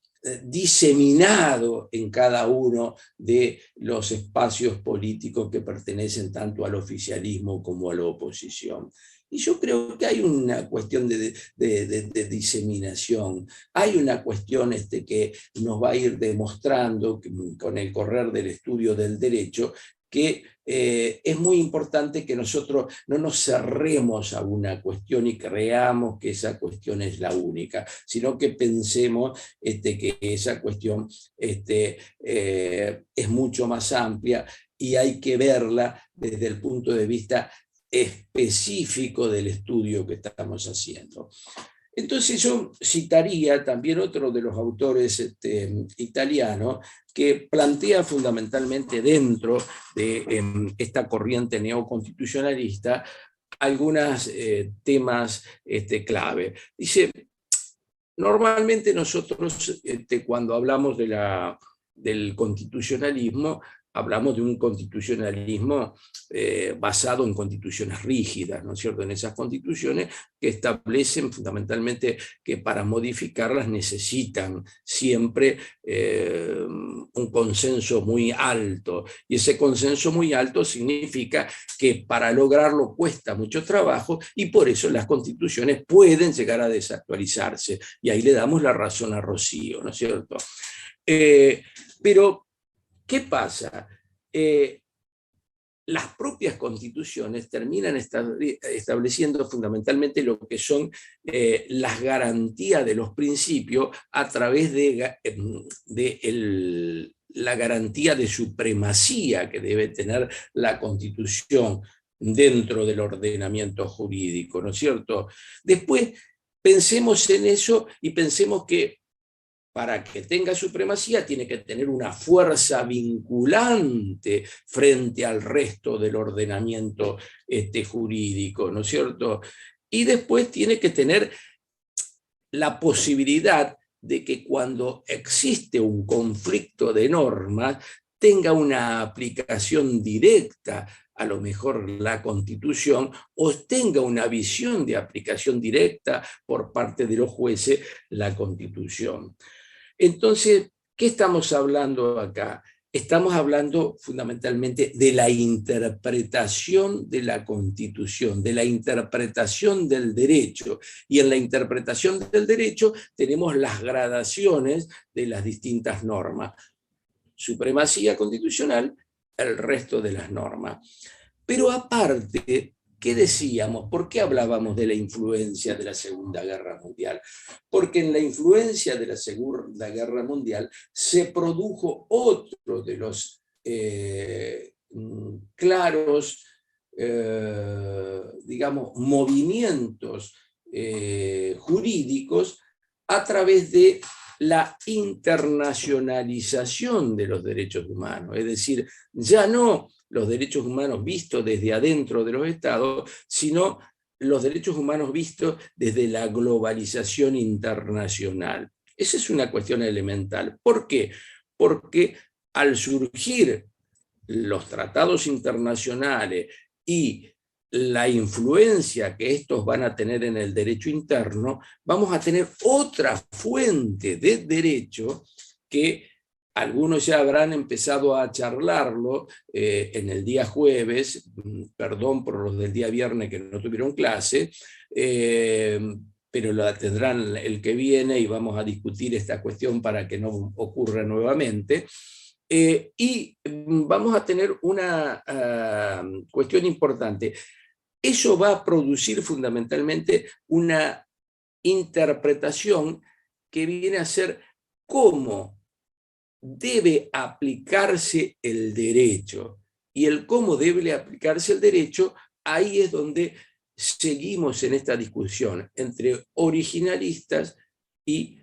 diseminado en cada uno de los espacios políticos que pertenecen tanto al oficialismo como a la oposición? Y yo creo que hay una cuestión de diseminación, hay una cuestión que nos va a ir demostrando con el correr del estudio del derecho que es muy importante que nosotros no nos cerremos a una cuestión y creamos que esa cuestión es la única, sino que pensemos que esa cuestión es mucho más amplia y hay que verla desde el punto de vista específico del estudio que estamos haciendo. Entonces yo citaría también otro de los autores italianos que plantea fundamentalmente dentro de esta corriente neoconstitucionalista algunos temas clave. Dice, normalmente nosotros cuando hablamos del constitucionalismo, hablamos de un constitucionalismo basado en constituciones rígidas, ¿no es cierto?, en esas constituciones que establecen fundamentalmente que para modificarlas necesitan siempre un consenso muy alto, y ese consenso muy alto significa que para lograrlo cuesta mucho trabajo, y por eso las constituciones pueden llegar a desactualizarse, y ahí le damos la razón a Rocío, ¿no es cierto? Pero ¿qué pasa? Las propias constituciones terminan estableciendo fundamentalmente lo que son las garantías de los principios a través de la garantía de supremacía que debe tener la Constitución dentro del ordenamiento jurídico, ¿no es cierto? Después pensemos en eso y pensemos que para que tenga supremacía tiene que tener una fuerza vinculante frente al resto del ordenamiento jurídico, ¿no es cierto? Y después tiene que tener la posibilidad de que cuando existe un conflicto de normas tenga una aplicación directa, a lo mejor la Constitución, o tenga una visión de aplicación directa por parte de los jueces, la Constitución. Entonces, ¿qué estamos hablando acá? Estamos hablando fundamentalmente de la interpretación de la Constitución, de la interpretación del derecho. Y en la interpretación del derecho tenemos las gradaciones de las distintas normas. Supremacía constitucional, el resto de las normas. Pero aparte, ¿qué decíamos? ¿Por qué hablábamos de la influencia de la Segunda Guerra Mundial? Porque en la influencia de la Segunda Guerra Mundial se produjo otro de los claros, digamos, movimientos jurídicos a través de la internacionalización de los derechos humanos, es decir, ya no los derechos humanos vistos desde adentro de los estados, sino los derechos humanos vistos desde la globalización internacional. Esa es una cuestión elemental. ¿Por qué? Porque al surgir los tratados internacionales y la influencia que estos van a tener en el derecho interno, vamos a tener otra fuente de derecho que algunos ya habrán empezado a charlarlo en el día jueves, perdón por los del día viernes que no tuvieron clase, pero la tendrán el que viene y vamos a discutir esta cuestión para que no ocurra nuevamente. Y vamos a tener una cuestión importante. Eso va a producir fundamentalmente una interpretación que viene a ser cómo debe aplicarse el derecho. Y el cómo debe aplicarse el derecho, ahí es donde seguimos en esta discusión entre originalistas y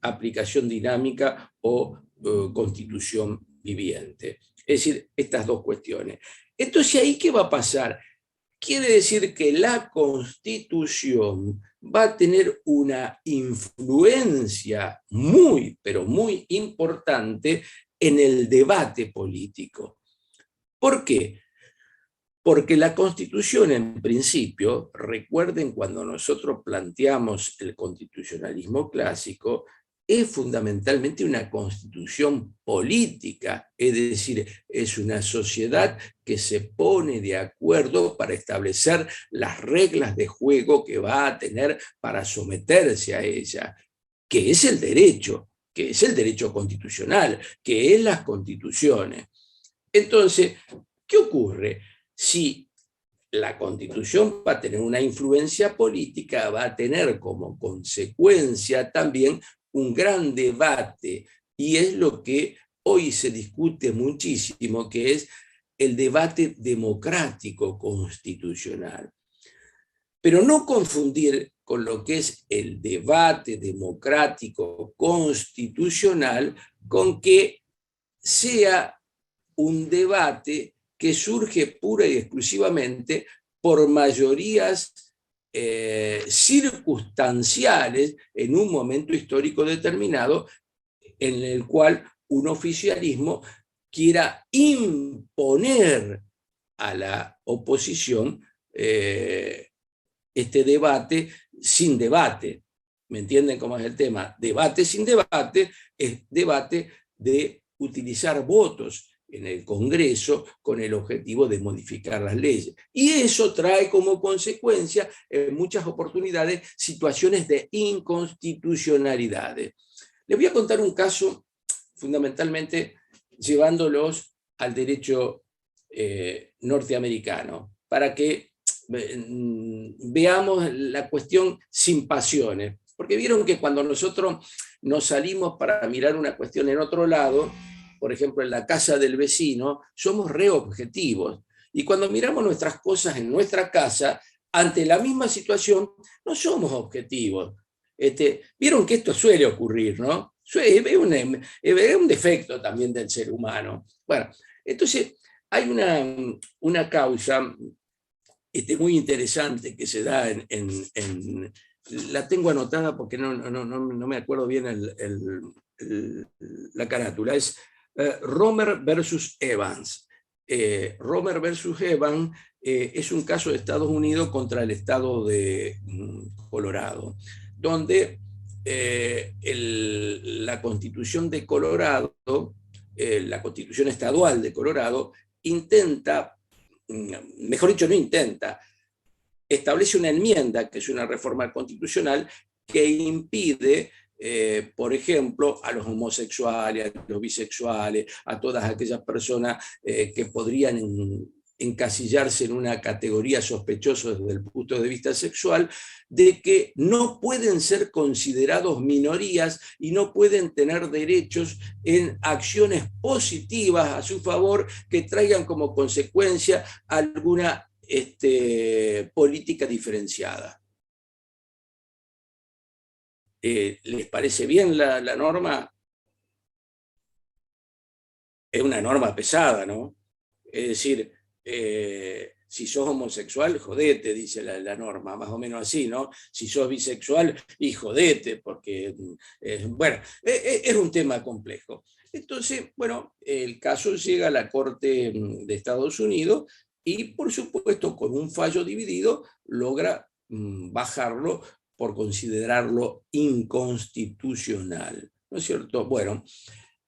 aplicación dinámica o constitución viviente. Es decir, estas dos cuestiones. Entonces, ¿ahí qué va a pasar? Quiere decir que la Constitución va a tener una influencia muy, pero muy importante en el debate político. ¿Por qué? Porque la Constitución, en principio, recuerden cuando nosotros planteamos el constitucionalismo clásico, es fundamentalmente una constitución política, es decir, es una sociedad que se pone de acuerdo para establecer las reglas de juego que va a tener para someterse a ella, que es el derecho constitucional, que es las constituciones. Entonces, ¿qué ocurre? Si la Constitución va a tener una influencia política, va a tener como consecuencia también un gran debate, y es lo que hoy se discute muchísimo, que es el debate democrático constitucional. Pero no confundir con lo que es el debate democrático constitucional con que sea un debate que surge pura y exclusivamente por mayorías circunstanciales en un momento histórico determinado en el cual un oficialismo quiera imponer a la oposición este debate sin debate. ¿Me entienden cómo es el tema? Debate sin debate es debate de utilizar votos en el Congreso con el objetivo de modificar las leyes. Y eso trae como consecuencia en muchas oportunidades situaciones de inconstitucionalidades. Les voy a contar un caso fundamentalmente llevándolos al derecho norteamericano para que veamos la cuestión sin pasiones. Porque vieron que cuando nosotros nos salimos para mirar una cuestión en otro lado, por ejemplo, en la casa del vecino, somos reobjetivos. Y cuando miramos nuestras cosas en nuestra casa, ante la misma situación, no somos objetivos. Vieron que esto suele ocurrir, ¿no? Es un defecto también del ser humano. Bueno, entonces hay una causa muy interesante que se da la tengo anotada porque no me acuerdo bien la carátula, es Romer versus Evans. Romer versus Evans es un caso de Estados Unidos contra el estado de Colorado, donde la Constitución de Colorado, la Constitución Estadual de Colorado, intenta, mejor dicho, no intenta, establece una enmienda, que es una reforma constitucional, que impide, por ejemplo, a los homosexuales, a los bisexuales, a todas aquellas personas que podrían encasillarse en una categoría sospechosa desde el punto de vista sexual, de que no pueden ser considerados minorías y no pueden tener derechos en acciones positivas a su favor que traigan como consecuencia alguna política diferenciada. ¿Les parece bien la norma? Es una norma pesada, ¿no? Es decir, si sos homosexual, jodete, dice la norma, más o menos así, ¿no? Si sos bisexual, y jodete, porque, bueno, es un tema complejo. Entonces, bueno, el caso llega a la Corte de Estados Unidos y, por supuesto, con un fallo dividido, logra bajarlo por considerarlo inconstitucional, ¿no es cierto? Bueno,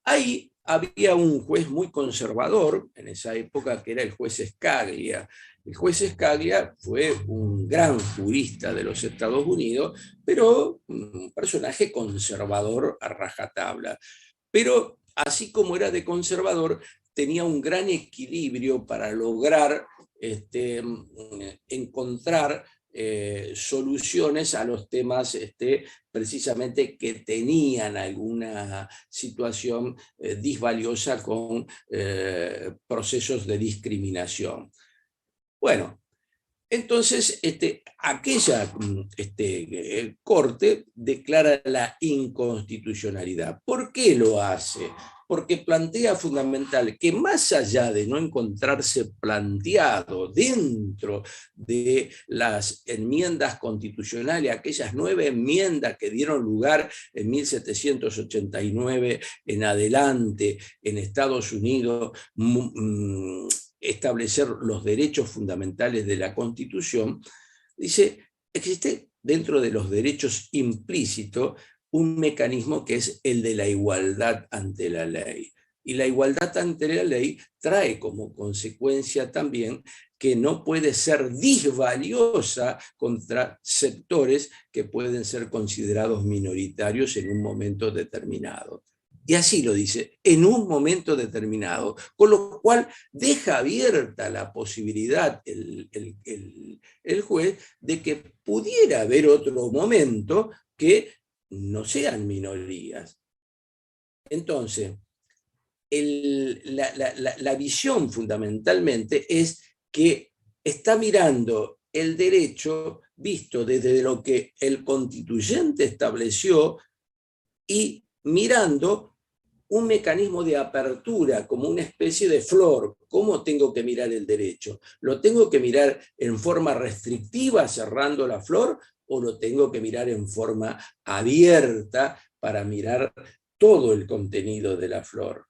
ahí había un juez muy conservador en esa época, que era el juez Scalia. El juez Scalia fue un gran jurista de los Estados Unidos, pero un personaje conservador a rajatabla. Pero así como era de conservador, tenía un gran equilibrio para lograr encontrar soluciones a los temas precisamente que tenían alguna situación disvaliosa con procesos de discriminación. Bueno, entonces aquella corte declara la inconstitucionalidad. ¿Por qué lo hace? Porque plantea fundamental que más allá de no encontrarse planteado dentro de las enmiendas constitucionales, aquellas 9 enmiendas que dieron lugar en 1789 en adelante en Estados Unidos, establecer los derechos fundamentales de la Constitución, dice, existe dentro de los derechos implícitos un mecanismo que es el de la igualdad ante la ley. Y la igualdad ante la ley trae como consecuencia también que no puede ser disvaliosa contra sectores que pueden ser considerados minoritarios en un momento determinado. Y así lo dice, en un momento determinado, con lo cual deja abierta la posibilidad el juez de que pudiera haber otro momento que no sean minorías. Entonces, la visión fundamentalmente es que está mirando el derecho visto desde lo que el constituyente estableció y mirando un mecanismo de apertura, como una especie de flor. ¿Cómo tengo que mirar el derecho? ¿Lo tengo que mirar en forma restrictiva, cerrando la flor, o lo tengo que mirar en forma abierta para mirar todo el contenido de la flor?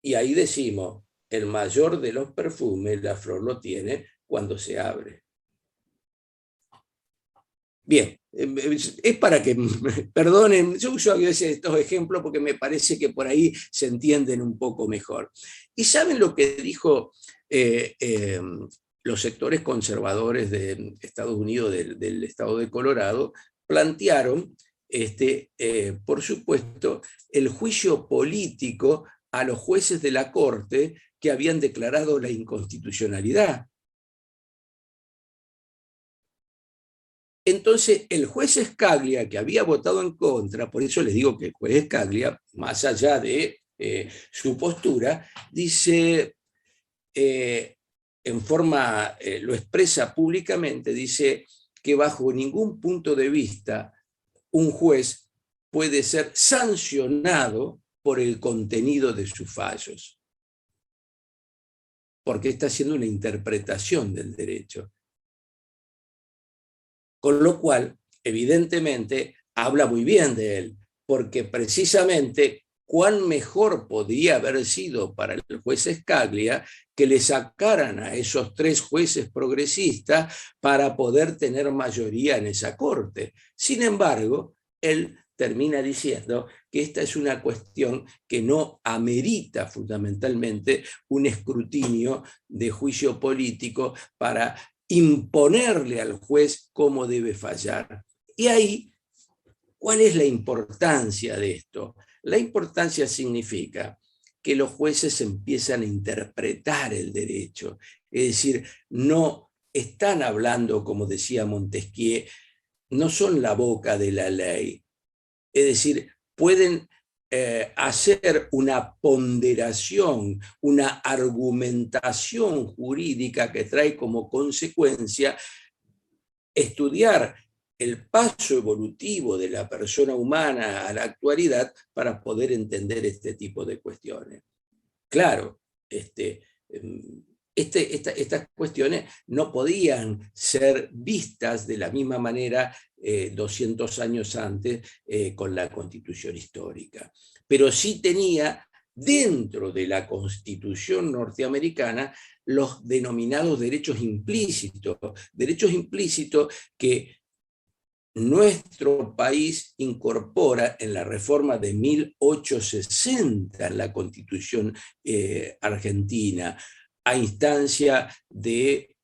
Y ahí decimos, el mayor de los perfumes, la flor lo tiene cuando se abre. Bien, es para que, perdonen, yo uso a veces estos ejemplos porque me parece que por ahí se entienden un poco mejor. ¿Y saben lo que dijo los sectores conservadores de Estados Unidos, del estado de Colorado? Plantearon, por supuesto, el juicio político a los jueces de la Corte que habían declarado la inconstitucionalidad. Entonces, el juez Scalia, que había votado en contra, por eso les digo que el juez Scalia, más allá de su postura, dice, en forma, lo expresa públicamente, dice que bajo ningún punto de vista un juez puede ser sancionado por el contenido de sus fallos, porque está haciendo una interpretación del derecho. Con lo cual, evidentemente, habla muy bien de él, porque precisamente cuán mejor podría haber sido para el juez Scalia que le sacaran a esos 3 jueces progresistas para poder tener mayoría en esa corte. Sin embargo, él termina diciendo que esta es una cuestión que no amerita fundamentalmente un escrutinio de juicio político para imponerle al juez cómo debe fallar. Y ahí, ¿cuál es la importancia de esto? La importancia significa que los jueces empiezan a interpretar el derecho, es decir, no están hablando, como decía Montesquieu, no son la boca de la ley, es decir, pueden hacer una ponderación, una argumentación jurídica que trae como consecuencia estudiar el paso evolutivo de la persona humana a la actualidad para poder entender este tipo de cuestiones. Claro, estas cuestiones no podían ser vistas de la misma manera 200 años antes con la Constitución histórica, pero sí tenía dentro de la Constitución norteamericana los denominados derechos implícitos que nuestro país incorpora en la reforma de 1860 en la Constitución argentina, a instancia de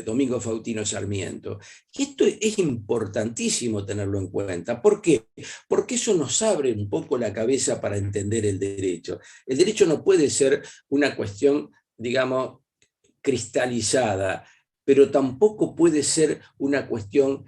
Domingo Faustino Sarmiento. Y esto es importantísimo tenerlo en cuenta. ¿Por qué? Porque eso nos abre un poco la cabeza para entender el derecho. El derecho no puede ser una cuestión, digamos, cristalizada, pero tampoco puede ser una cuestión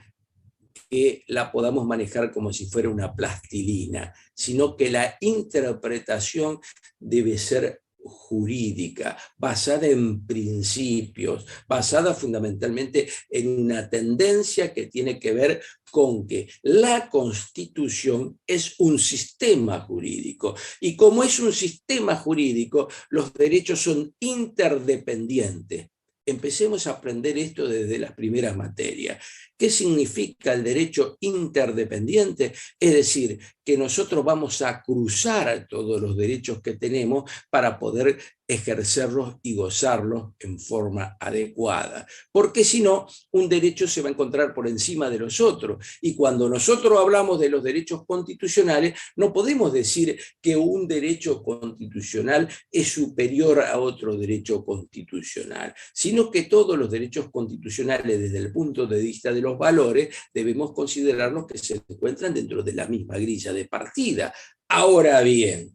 que la podamos manejar como si fuera una plastilina, sino que la interpretación debe ser jurídica, basada en principios, basada fundamentalmente en una tendencia que tiene que ver con que la Constitución es un sistema jurídico, y como es un sistema jurídico, los derechos son interdependientes. Empecemos a aprender esto desde las primeras materias. ¿Qué significa el derecho interdependiente? Es decir, que nosotros vamos a cruzar todos los derechos que tenemos para poder ejercerlos y gozarlos en forma adecuada. Porque si no, un derecho se va a encontrar por encima de los otros. Y cuando nosotros hablamos de los derechos constitucionales, no podemos decir que un derecho constitucional es superior a otro derecho constitucional, sino que todos los derechos constitucionales, desde el punto de vista de los valores, debemos considerarlos que se encuentran dentro de la misma grilla de partida. Ahora bien,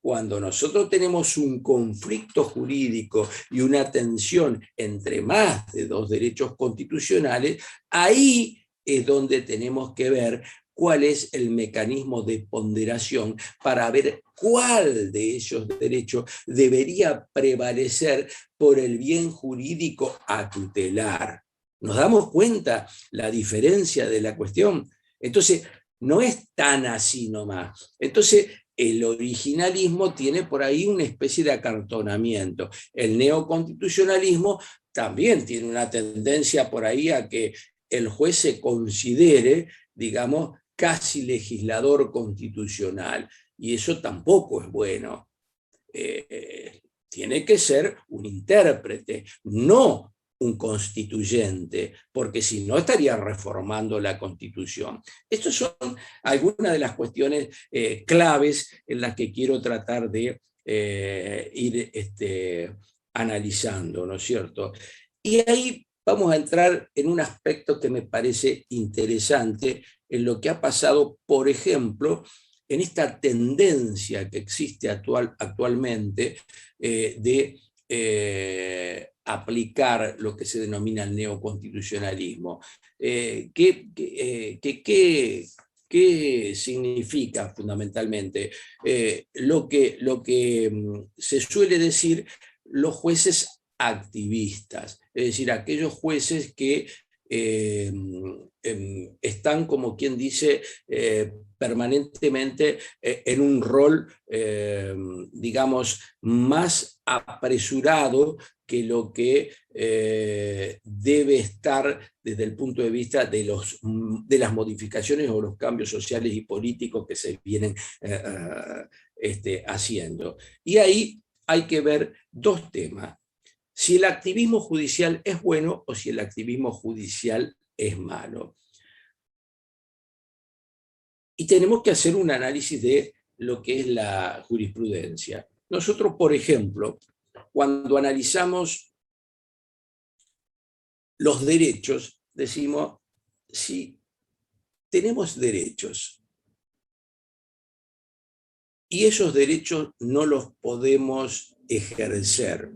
cuando nosotros tenemos un conflicto jurídico y una tensión entre más de 2 derechos constitucionales, ahí es donde tenemos que ver cuál es el mecanismo de ponderación para ver cuál de esos derechos debería prevalecer por el bien jurídico a tutelar. ¿Nos damos cuenta la diferencia de la cuestión? Entonces, no es tan así nomás. Entonces, el originalismo tiene por ahí una especie de acartonamiento. El neoconstitucionalismo también tiene una tendencia por ahí a que el juez se considere, digamos, casi legislador constitucional. Y eso tampoco es bueno. Tiene que ser un intérprete, no un constituyente, porque si no estaría reformando la Constitución. Estas son algunas de las cuestiones claves en las que quiero tratar de ir analizando, ¿no es cierto? Y ahí vamos a entrar en un aspecto que me parece interesante en lo que ha pasado, por ejemplo, en esta tendencia que existe actualmente de aplicar lo que se denomina el neoconstitucionalismo. ¿Qué significa fundamentalmente? Lo que se suele decir, los jueces activistas, es decir, aquellos jueces que están, como quien dice, permanentemente en un rol, digamos, más apresurado que lo que debe estar desde el punto de vista de las modificaciones o los cambios sociales y políticos que se vienen haciendo. Y ahí hay que ver dos temas: si el activismo judicial es bueno o si el activismo judicial es malo. Y tenemos que hacer un análisis de lo que es la jurisprudencia. Nosotros, por ejemplo, cuando analizamos los derechos, decimos, si tenemos derechos y esos derechos no los podemos ejercer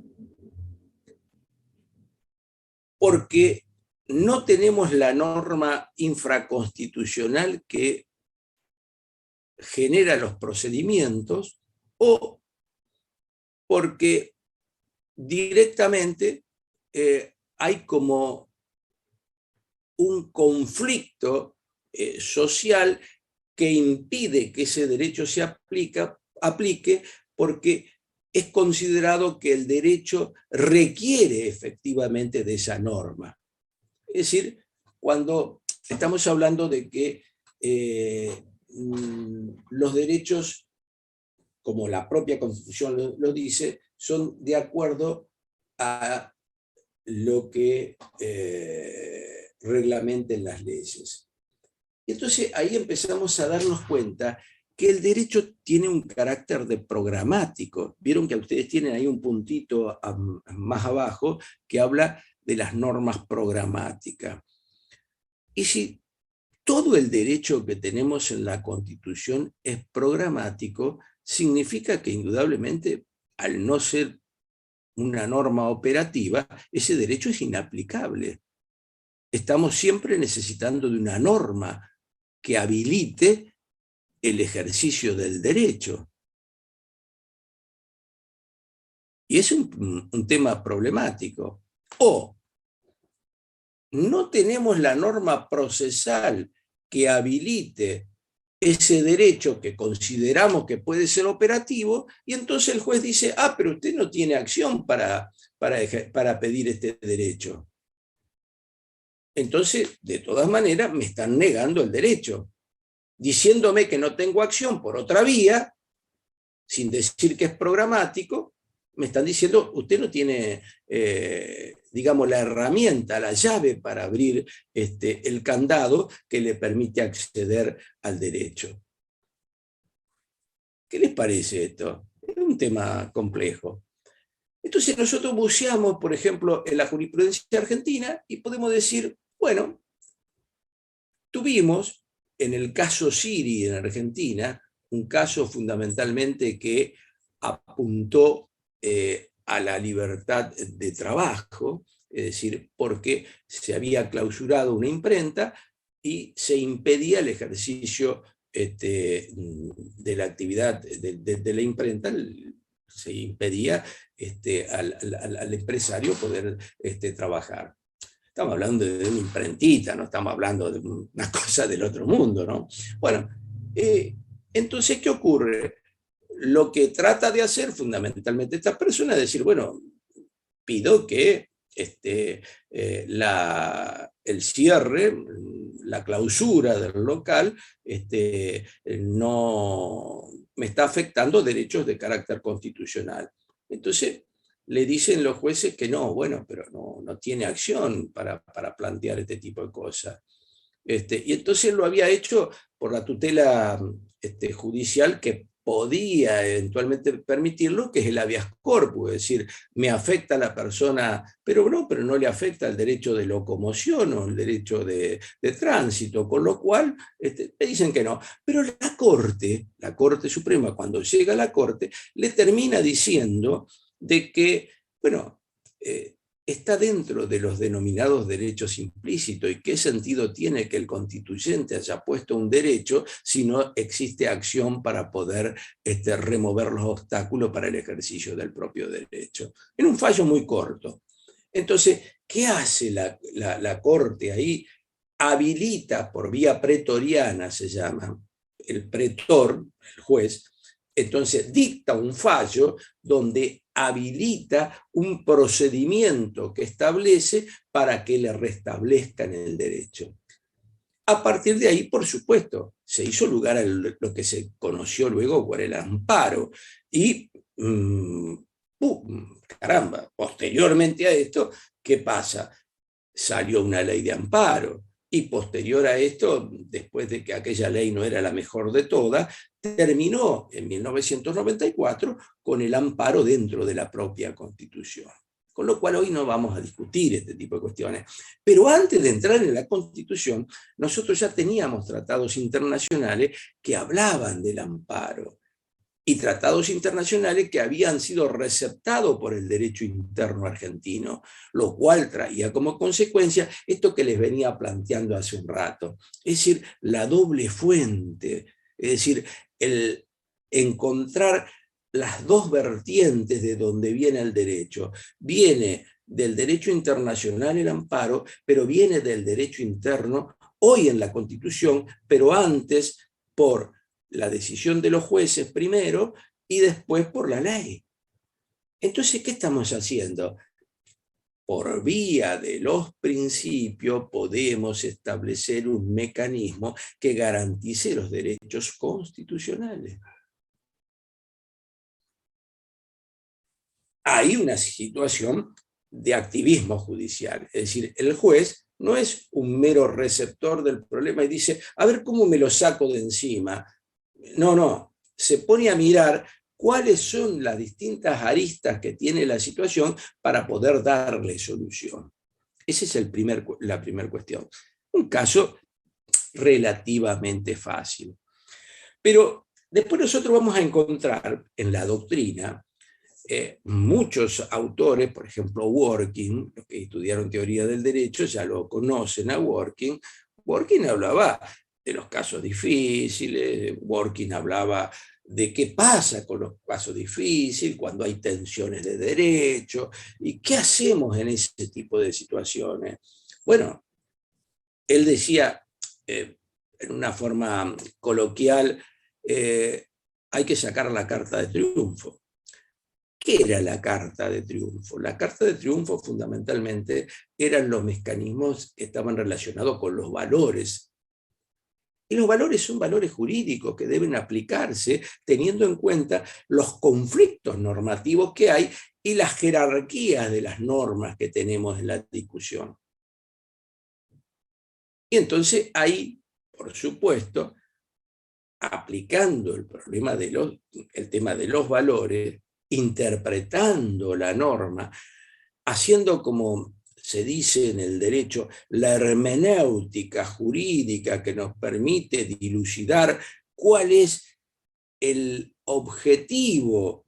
porque no tenemos la norma infraconstitucional que genera los procedimientos, o porque directamente hay como un conflicto social que impide que ese derecho se aplique porque es considerado que el derecho requiere efectivamente de esa norma. Es decir, cuando estamos hablando de que los derechos, como la propia Constitución lo dice, son de acuerdo a lo que reglamenten las leyes. Y entonces ahí empezamos a darnos cuenta que el derecho tiene un carácter de programático. Vieron que ustedes tienen ahí un puntito más abajo que habla de las normas programáticas. Y si todo el derecho que tenemos en la Constitución es programático, significa que indudablemente, al no ser una norma operativa, ese derecho es inaplicable. Estamos siempre necesitando de una norma que habilite el ejercicio del derecho. Y es un tema problemático. O no tenemos la norma procesal que habilite ese derecho que consideramos que puede ser operativo, y entonces el juez dice, pero usted no tiene acción para pedir este derecho. Entonces, de todas maneras, me están negando el derecho, diciéndome que no tengo acción por otra vía, sin decir que es programático. Me están diciendo, usted no tiene, digamos, la herramienta, la llave para abrir el candado que le permite acceder al derecho. ¿Qué les parece esto? Es un tema complejo. Entonces nosotros buceamos, por ejemplo, en la jurisprudencia argentina y podemos decir, bueno, tuvimos en el caso Siri en Argentina, un caso fundamentalmente que apuntó a la libertad de trabajo, es decir, porque se había clausurado una imprenta y se impedía el ejercicio de la actividad de la imprenta, se impedía al empresario poder trabajar. Estamos hablando de una imprentita, no estamos hablando de una cosa del otro mundo, ¿no? Bueno, entonces, ¿qué ocurre? Lo que trata de hacer fundamentalmente esta persona es decir, bueno, pido que el cierre, la clausura del local, no me está afectando derechos de carácter constitucional. Entonces le dicen los jueces que no, bueno, pero no tiene acción para plantear este tipo de cosas. Y entonces lo había hecho por la tutela judicial que podía eventualmente permitirlo, que es el habeas corpus, es decir, me afecta a la persona, pero no le afecta el derecho de locomoción o el derecho de tránsito, con lo cual le dicen que no. Pero la Corte Suprema, cuando llega a la Corte, le termina diciendo de que, bueno, está dentro de los denominados derechos implícitos. ¿Y qué sentido tiene que el constituyente haya puesto un derecho si no existe acción para poder remover los obstáculos para el ejercicio del propio derecho? En un fallo muy corto. Entonces, ¿qué hace la Corte ahí? Habilita por vía pretoriana, se llama, el pretor, el juez, entonces dicta un fallo donde habilita un procedimiento que establece para que le restablezcan el derecho. A partir de ahí, por supuesto, se hizo lugar a lo que se conoció luego por el amparo. Y, caramba, posteriormente a esto, ¿qué pasa? Salió una ley de amparo. Y posterior a esto, después de que aquella ley no era la mejor de todas, terminó en 1994 con el amparo dentro de la propia Constitución. Con lo cual hoy no vamos a discutir este tipo de cuestiones. Pero antes de entrar en la Constitución, nosotros ya teníamos tratados internacionales que hablaban del amparo. Y tratados internacionales que habían sido receptados por el derecho interno argentino, lo cual traía como consecuencia esto que les venía planteando hace un rato, es decir, la doble fuente, es decir, el encontrar las dos vertientes de donde viene el derecho. Viene del derecho internacional el amparo, pero viene del derecho interno, hoy en la Constitución, pero antes por la decisión de los jueces primero y después por la ley. Entonces, ¿qué estamos haciendo? Por vía de los principios podemos establecer un mecanismo que garantice los derechos constitucionales. Hay una situación de activismo judicial, es decir, el juez no es un mero receptor del problema y dice, a ver cómo me lo saco de encima. No, se pone a mirar cuáles son las distintas aristas que tiene la situación para poder darle solución. Esa es la primera cuestión. Un caso relativamente fácil. Pero después nosotros vamos a encontrar en la doctrina muchos autores, por ejemplo Working, los que estudiaron teoría del derecho ya lo conocen a Working. Working hablaba de los casos difíciles, Working hablaba de qué pasa con los casos difíciles, cuando hay tensiones de derecho, y qué hacemos en ese tipo de situaciones. Bueno, él decía, en una forma coloquial, hay que sacar la carta de triunfo. ¿Qué era la carta de triunfo? La carta de triunfo fundamentalmente eran los mecanismos que estaban relacionados con los valores. Y los valores son valores jurídicos que deben aplicarse teniendo en cuenta los conflictos normativos que hay y las jerarquías de las normas que tenemos en la discusión. Y entonces ahí, por supuesto, aplicando el tema de los valores, interpretando la norma, haciendo como se dice en el derecho, la hermenéutica jurídica que nos permite dilucidar cuál es el objetivo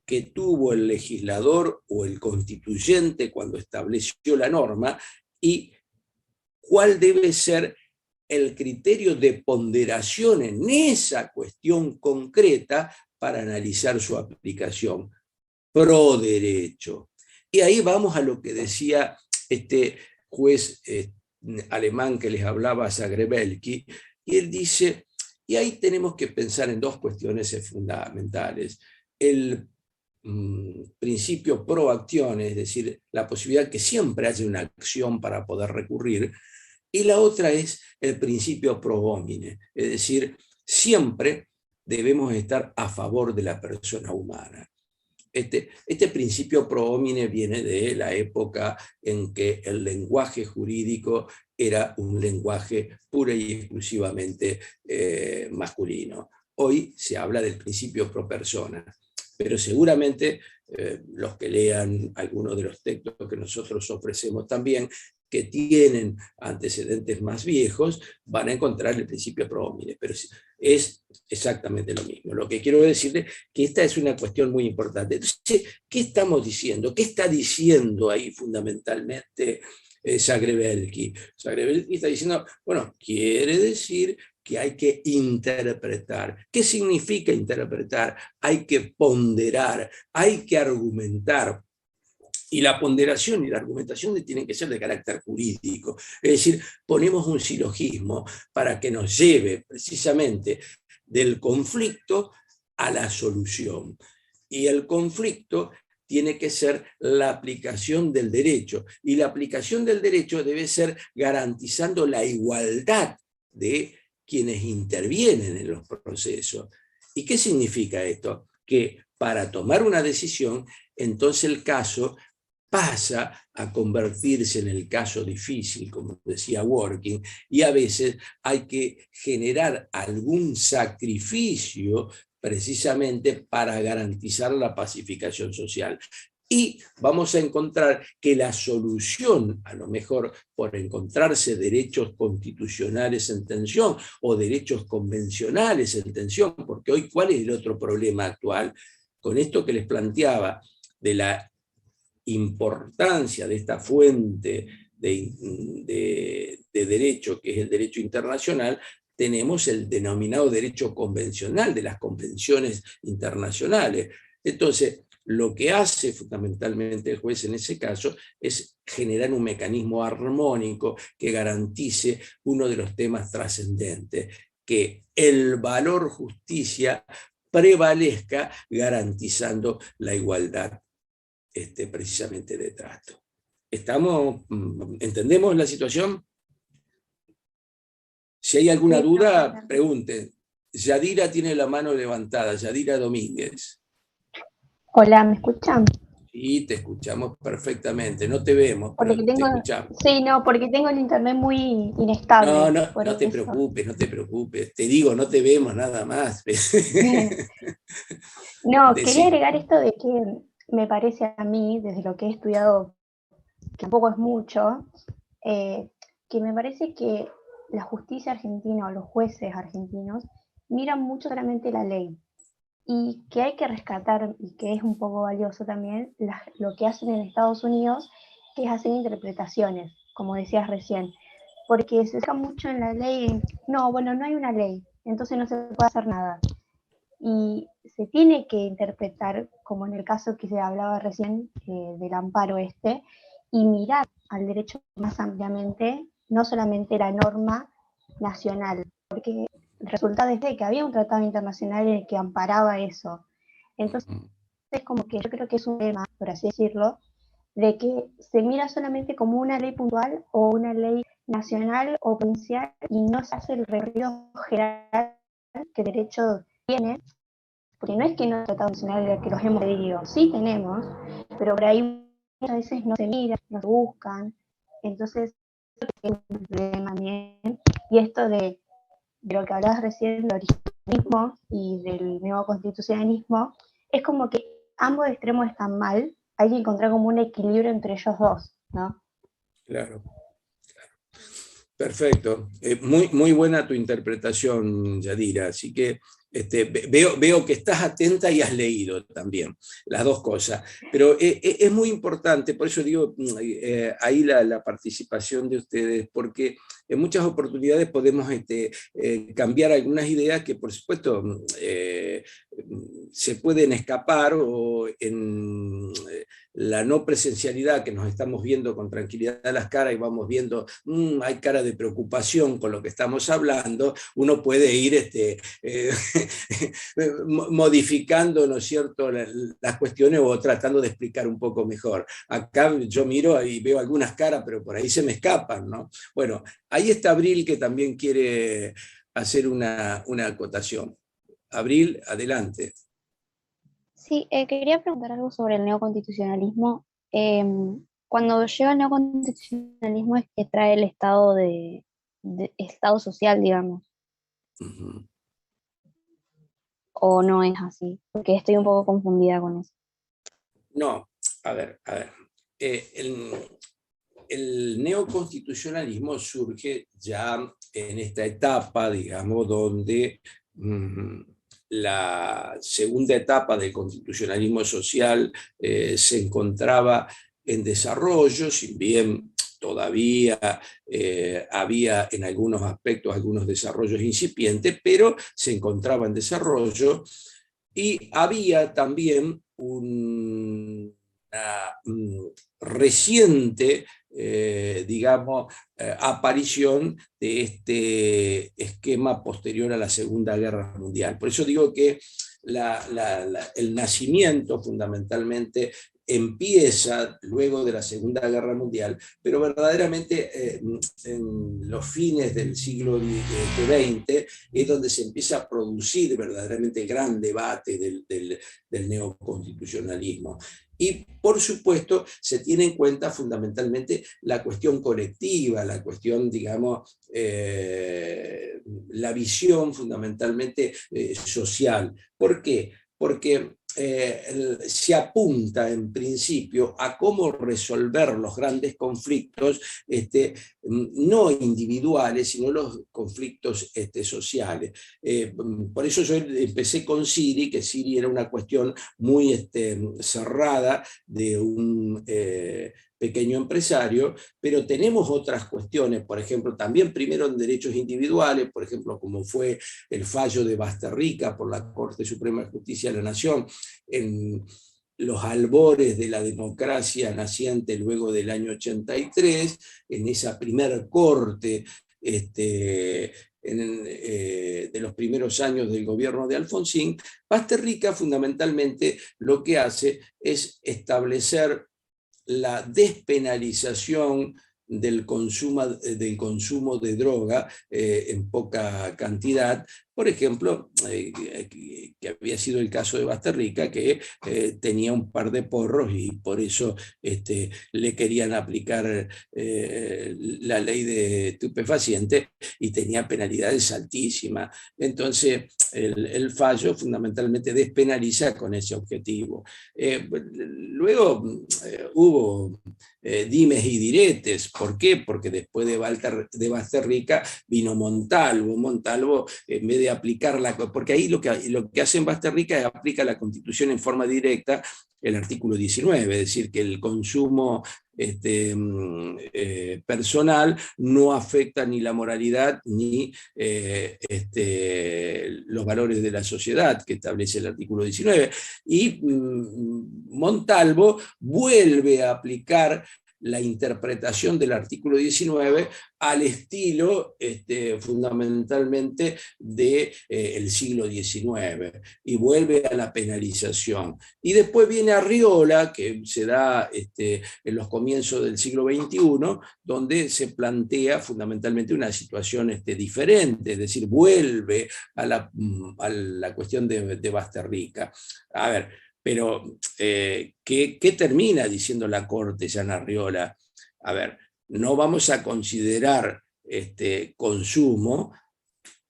que tuvo el legislador o el constituyente cuando estableció la norma y cuál debe ser el criterio de ponderación en esa cuestión concreta para analizar su aplicación pro derecho. Y ahí vamos a lo que decía este juez alemán que les hablaba, Zagrebelki, y él dice, y ahí tenemos que pensar en dos cuestiones fundamentales. El principio pro acción, es decir, la posibilidad que siempre haya una acción para poder recurrir, y la otra es el principio pro homine, es decir, siempre debemos estar a favor de la persona humana. Este principio pro homine viene de la época en que el lenguaje jurídico era un lenguaje pura y exclusivamente masculino. Hoy se habla del principio pro persona, pero seguramente los que lean algunos de los textos que nosotros ofrecemos también que tienen antecedentes más viejos van a encontrar el principio pro homine, pero es exactamente lo mismo. Lo que quiero decirles es que esta es una cuestión muy importante. Entonces, ¿qué estamos diciendo? ¿Qué está diciendo ahí fundamentalmente Zagrebelki? Zagrebelki está diciendo, bueno, quiere decir que hay que interpretar. ¿Qué significa interpretar? Hay que ponderar, hay que argumentar. Y la ponderación y la argumentación tienen que ser de carácter jurídico. Es decir, ponemos un silogismo para que nos lleve precisamente del conflicto a la solución. Y el conflicto tiene que ser la aplicación del derecho. Y la aplicación del derecho debe ser garantizando la igualdad de quienes intervienen en los procesos. ¿Y qué significa esto? Que para tomar una decisión, entonces el caso pasa a convertirse en el caso difícil, como decía Working, y a veces hay que generar algún sacrificio precisamente para garantizar la pacificación social. Y vamos a encontrar que la solución, a lo mejor por encontrarse derechos constitucionales en tensión o derechos convencionales en tensión, porque hoy, ¿cuál es el otro problema actual? Con esto que les planteaba de la importancia de esta fuente de derecho, que es el derecho internacional, tenemos el denominado derecho convencional de las convenciones internacionales. Entonces, lo que hace fundamentalmente el juez en ese caso es generar un mecanismo armónico que garantice uno de los temas trascendentes, que el valor justicia prevalezca garantizando la igualdad precisamente de trato. ¿Entendemos la situación? Si hay alguna Sí, duda, pregunten. Yadira tiene la mano levantada, Yadira Domínguez. Hola, ¿me escuchan? Sí, te escuchamos perfectamente, no te vemos, pero Porque te tengo, escuchamos. sí, no, porque tengo el internet muy inestable. No te preocupes, no te preocupes. Te digo, no te vemos nada más. No, quería Decí. agregar esto de que me parece a mí, desde lo que he estudiado, que tampoco es mucho, que me parece que la justicia argentina o los jueces argentinos miran mucho solamente la ley y que hay que rescatar, y que es un poco valioso también, lo que hacen en Estados Unidos, que es hacer interpretaciones, como decías recién, porque se deja mucho en la ley, no, bueno, no hay una ley, entonces no se puede hacer nada. Y se tiene que interpretar, como en el caso que se hablaba recién del amparo y mirar al derecho más ampliamente, no solamente la norma nacional, porque el resultado es de que había un tratado internacional en el que amparaba eso. Entonces, es como que yo creo que es un tema, por así decirlo, de que se mira solamente como una ley puntual o una ley nacional o provincial y no se hace el recorrido general que el derecho tiene, porque no es que no hay tratados nacionales que los hemos pedido, sí tenemos, pero por ahí muchas veces no se miran, no se buscan, entonces es un problema también. Y esto de lo que hablabas recién del originalismo y del neoconstitucionalismo, es como que ambos extremos están mal, hay que encontrar como un equilibrio entre ellos dos, ¿no? Claro. Perfecto. Muy buena tu interpretación, Yadira. Así que veo que estás atenta y has leído también las dos cosas. Pero es muy importante, por eso digo ahí la participación de ustedes, porque en muchas oportunidades podemos cambiar algunas ideas que, por supuesto, se pueden escapar o en la no presencialidad que nos estamos viendo con tranquilidad a las caras y vamos viendo, hay cara de preocupación con lo que estamos hablando, uno puede ir modificando, ¿no es cierto?, las cuestiones o tratando de explicar un poco mejor. Acá yo miro y veo algunas caras, pero por ahí se me escapan, ¿no? Bueno, ahí está Abril, que también quiere hacer una acotación. Abril, adelante. Sí, quería preguntar algo sobre el neoconstitucionalismo. Cuando llega el neoconstitucionalismo es que trae el estado de estado social, digamos, Uh-huh. o no es así, porque estoy un poco confundida con eso. No, a ver. el neoconstitucionalismo surge ya en esta etapa, digamos, donde la segunda etapa del constitucionalismo social se encontraba en desarrollo, si bien todavía había en algunos aspectos algunos desarrollos incipientes, pero se encontraba en desarrollo, y había también una reciente, digamos, aparición de este esquema posterior a la Segunda Guerra Mundial. Por eso digo que el nacimiento fundamentalmente empieza luego de la Segunda Guerra Mundial, pero verdaderamente en los fines del siglo XX es donde se empieza a producir verdaderamente el gran debate del neoconstitucionalismo. Y, por supuesto, se tiene en cuenta fundamentalmente la cuestión colectiva, la cuestión, digamos, la visión fundamentalmente social. ¿Por qué? Porque se apunta en principio a cómo resolver los grandes conflictos, no individuales, sino los conflictos sociales. Por eso yo empecé con Siri, que Siri era una cuestión muy cerrada de un pequeño empresario, pero tenemos otras cuestiones, por ejemplo, también primero en derechos individuales, por ejemplo, como fue el fallo de Basterrica por la Corte Suprema de Justicia de la Nación, en los albores de la democracia naciente luego del año 83, en esa primera corte de los primeros años del gobierno de Alfonsín. Basterrica fundamentalmente lo que hace es establecer la despenalización del consumo de droga en poca cantidad. Por ejemplo, que había sido el caso de Basterrica, que tenía un par de porros y por eso le querían aplicar la ley de estupefacientes y tenía penalidades altísimas. Entonces, el fallo fundamentalmente despenaliza con ese objetivo. Luego hubo dimes y diretes. ¿Por qué? Porque después de Basterrica vino Montalvo. Montalvo, en vez de aplicarla, porque ahí lo que hace en Basterrica es aplica la Constitución en forma directa, el artículo 19, es decir, que el consumo personal no afecta ni la moralidad ni los valores de la sociedad que establece el artículo 19. Y Montalvo vuelve a aplicar la interpretación del artículo 19 al estilo fundamentalmente del siglo XIX, y vuelve a la penalización. Y después viene Arriola, que se da en los comienzos del siglo XXI, donde se plantea fundamentalmente una situación diferente, es decir, vuelve a la cuestión de Basterrica. A ver, pero, ¿qué termina diciendo la Corte ya en Arriola? A ver, no vamos a considerar consumo,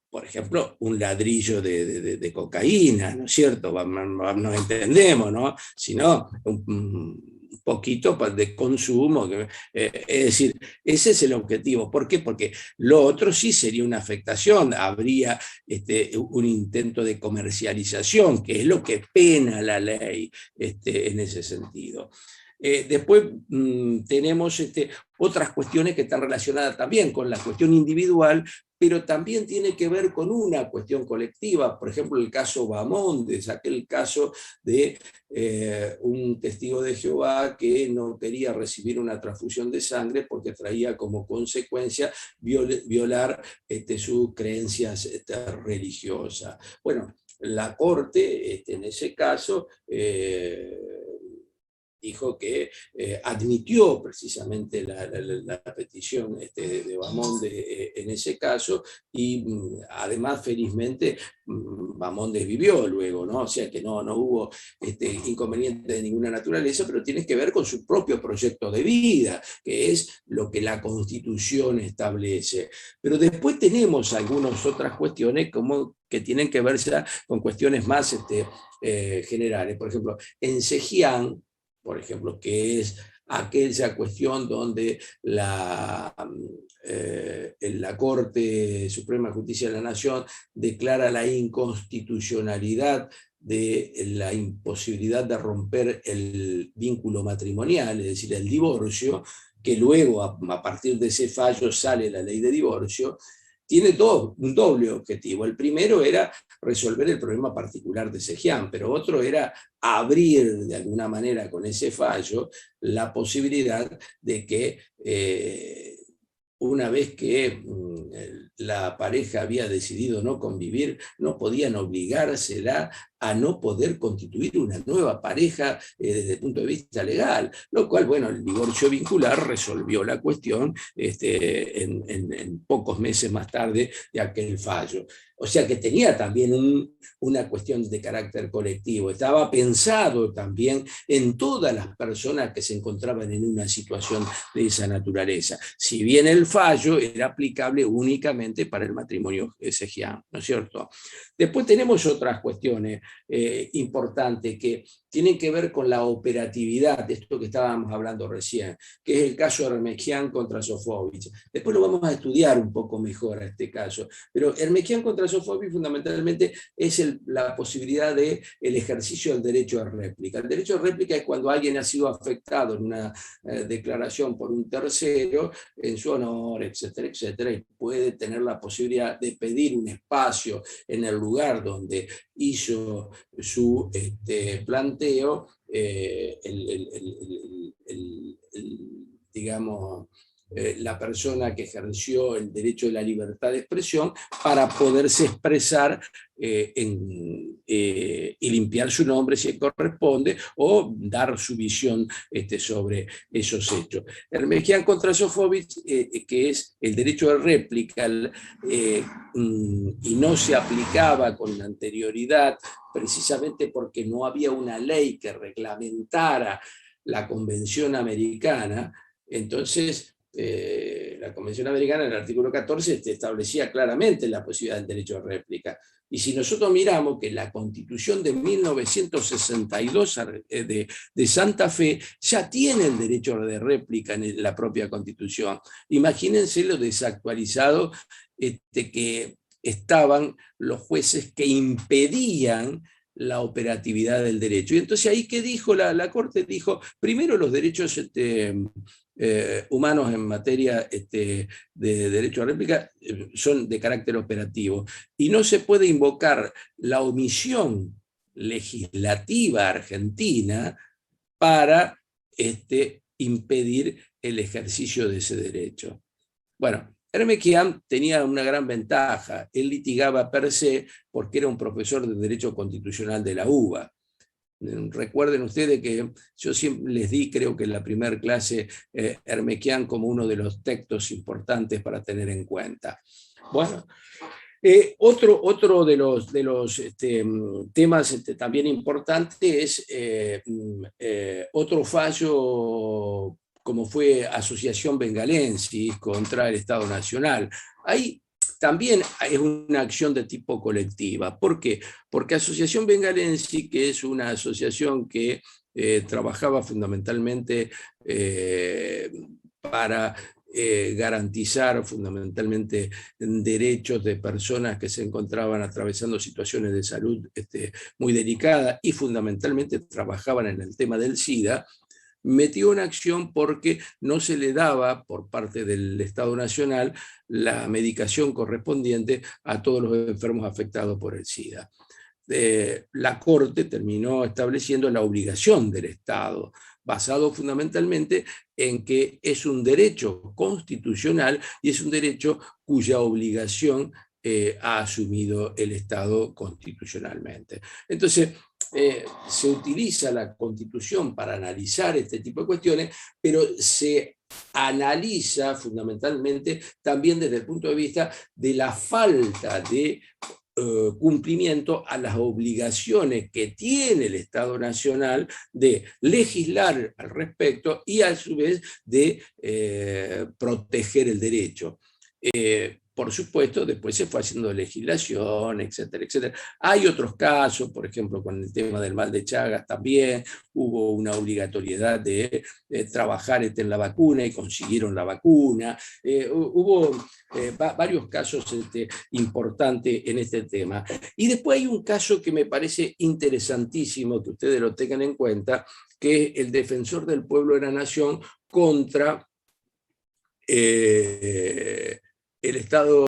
por ejemplo, un ladrillo de cocaína, ¿no es cierto? Nos entendemos, ¿no? Sino un poquito de consumo. Es decir, ese es el objetivo. ¿Por qué? Porque lo otro sí sería una afectación, habría un intento de comercialización, que es lo que pena la ley en ese sentido. Después tenemos otras cuestiones que están relacionadas también con la cuestión individual, pero también tiene que ver con una cuestión colectiva. Por ejemplo, el caso Bamondes, aquel caso de un testigo de Jehová que no quería recibir una transfusión de sangre porque traía como consecuencia violar sus creencias religiosas. Bueno, la Corte, en ese caso, dijo que admitió precisamente la petición de Bamondes en ese caso, y además felizmente Bamondes vivió luego, ¿no? O sea que no hubo inconveniente de ninguna naturaleza, pero tiene que ver con su propio proyecto de vida, que es lo que la Constitución establece. Pero después tenemos algunas otras cuestiones como que tienen que ver ya con cuestiones más generales. Por ejemplo, en Cejián, por ejemplo, que es aquella cuestión donde la Corte Suprema de Justicia de la Nación declara la inconstitucionalidad de la imposibilidad de romper el vínculo matrimonial, es decir, el divorcio, que luego a partir de ese fallo sale la ley de divorcio, tiene un doble objetivo. El primero era resolver el problema particular de Seján, pero otro era abrir de alguna manera con ese fallo la posibilidad de que una vez que la pareja había decidido no convivir, no podían obligársela a no poder constituir una nueva pareja desde el punto de vista legal, lo cual, bueno, el divorcio vincular resolvió la cuestión en pocos meses más tarde de aquel fallo. O sea que tenía también una cuestión de carácter colectivo, estaba pensado también en todas las personas que se encontraban en una situación de esa naturaleza, si bien el fallo era aplicable únicamente para el matrimonio Seján, ¿no es cierto? Después tenemos otras cuestiones importantes que tienen que ver con la operatividad, de esto que estábamos hablando recién, que es el caso Ermekian contra Sofovich. Después lo vamos a estudiar un poco mejor a este caso, pero Ermekian contra Sofovich fundamentalmente es la posibilidad del ejercicio del derecho a réplica. El derecho a réplica es cuando alguien ha sido afectado en una declaración por un tercero en su honor, etcétera, etcétera, y puede tener la posibilidad de pedir un espacio en el lugar donde hizo su planteo, digamos, la persona que ejerció el derecho de la libertad de expresión para poderse expresar y limpiar su nombre si corresponde, o dar su visión sobre esos hechos. Ermekian contra Sofovich, que es el derecho de réplica, y no se aplicaba con anterioridad, precisamente porque no había una ley que reglamentara la Convención Americana. Entonces, la Convención Americana, en el artículo 14, establecía claramente la posibilidad del derecho de réplica. Y si nosotros miramos que la Constitución de 1962 de Santa Fe ya tiene el derecho de réplica en la propia Constitución, imagínense lo desactualizado que estaban los jueces que impedían la operatividad del derecho. Y entonces ahí, ¿qué dijo la Corte? Dijo, primero, los derechos humanos en materia de derecho a réplica son de carácter operativo, y no se puede invocar la omisión legislativa argentina para impedir el ejercicio de ese derecho. Bueno, Ermekian tenía una gran ventaja, él litigaba per se porque era un profesor de Derecho Constitucional de la UBA. Recuerden ustedes que yo siempre les di, creo que en la primera clase, Ermekian como uno de los textos importantes para tener en cuenta. Bueno, otro de los temas también importante es otro fallo, como fue Asociación Bengalensis contra el Estado Nacional. Ahí también es una acción de tipo colectiva. ¿Por qué? Porque Asociación Bengalensis, que es una asociación que trabajaba fundamentalmente para garantizar fundamentalmente derechos de personas que se encontraban atravesando situaciones de salud muy delicadas, y fundamentalmente trabajaban en el tema del SIDA, metió una acción porque no se le daba por parte del Estado Nacional la medicación correspondiente a todos los enfermos afectados por el SIDA. La Corte terminó estableciendo la obligación del Estado, basado fundamentalmente en que es un derecho constitucional y es un derecho cuya obligación ha asumido el Estado constitucionalmente. Entonces, se utiliza la Constitución para analizar este tipo de cuestiones, pero se analiza fundamentalmente también desde el punto de vista de la falta de cumplimiento a las obligaciones que tiene el Estado Nacional de legislar al respecto y a su vez de proteger el derecho. por supuesto, después se fue haciendo legislación, etcétera, etcétera. Hay otros casos, por ejemplo, con el tema del mal de Chagas también, hubo una obligatoriedad de trabajar en la vacuna y consiguieron la vacuna. Hubo varios casos importantes en este tema. Y después hay un caso que me parece interesantísimo, que ustedes lo tengan en cuenta, que es el defensor del pueblo de la nación contra el Estado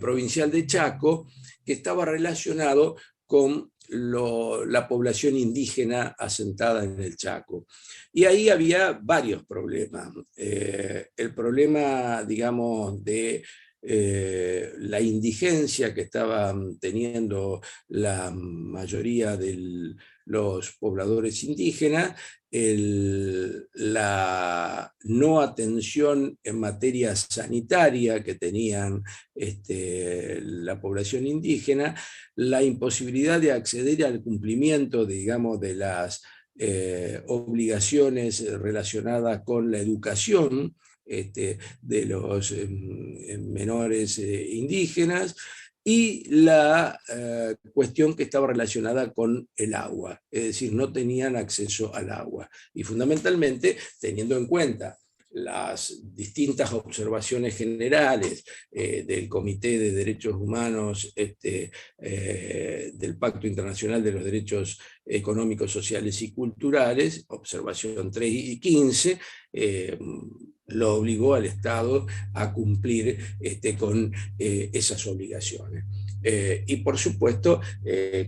provincial de Chaco, que estaba relacionado con la población indígena asentada en el Chaco. Y ahí había varios problemas. El problema, digamos, de la indigencia que estaban teniendo la mayoría de los pobladores indígenas, la no atención en materia sanitaria que tenían la población indígena, la imposibilidad de acceder al cumplimiento, digamos, de las obligaciones relacionadas con la educación de los menores indígenas, y la cuestión que estaba relacionada con el agua, es decir, no tenían acceso al agua. Y fundamentalmente, teniendo en cuenta las distintas observaciones generales del Comité de Derechos Humanos del Pacto Internacional de los Derechos Económicos, Sociales y Culturales, observación 3 y 15, lo obligó al Estado a cumplir con esas obligaciones. Y por supuesto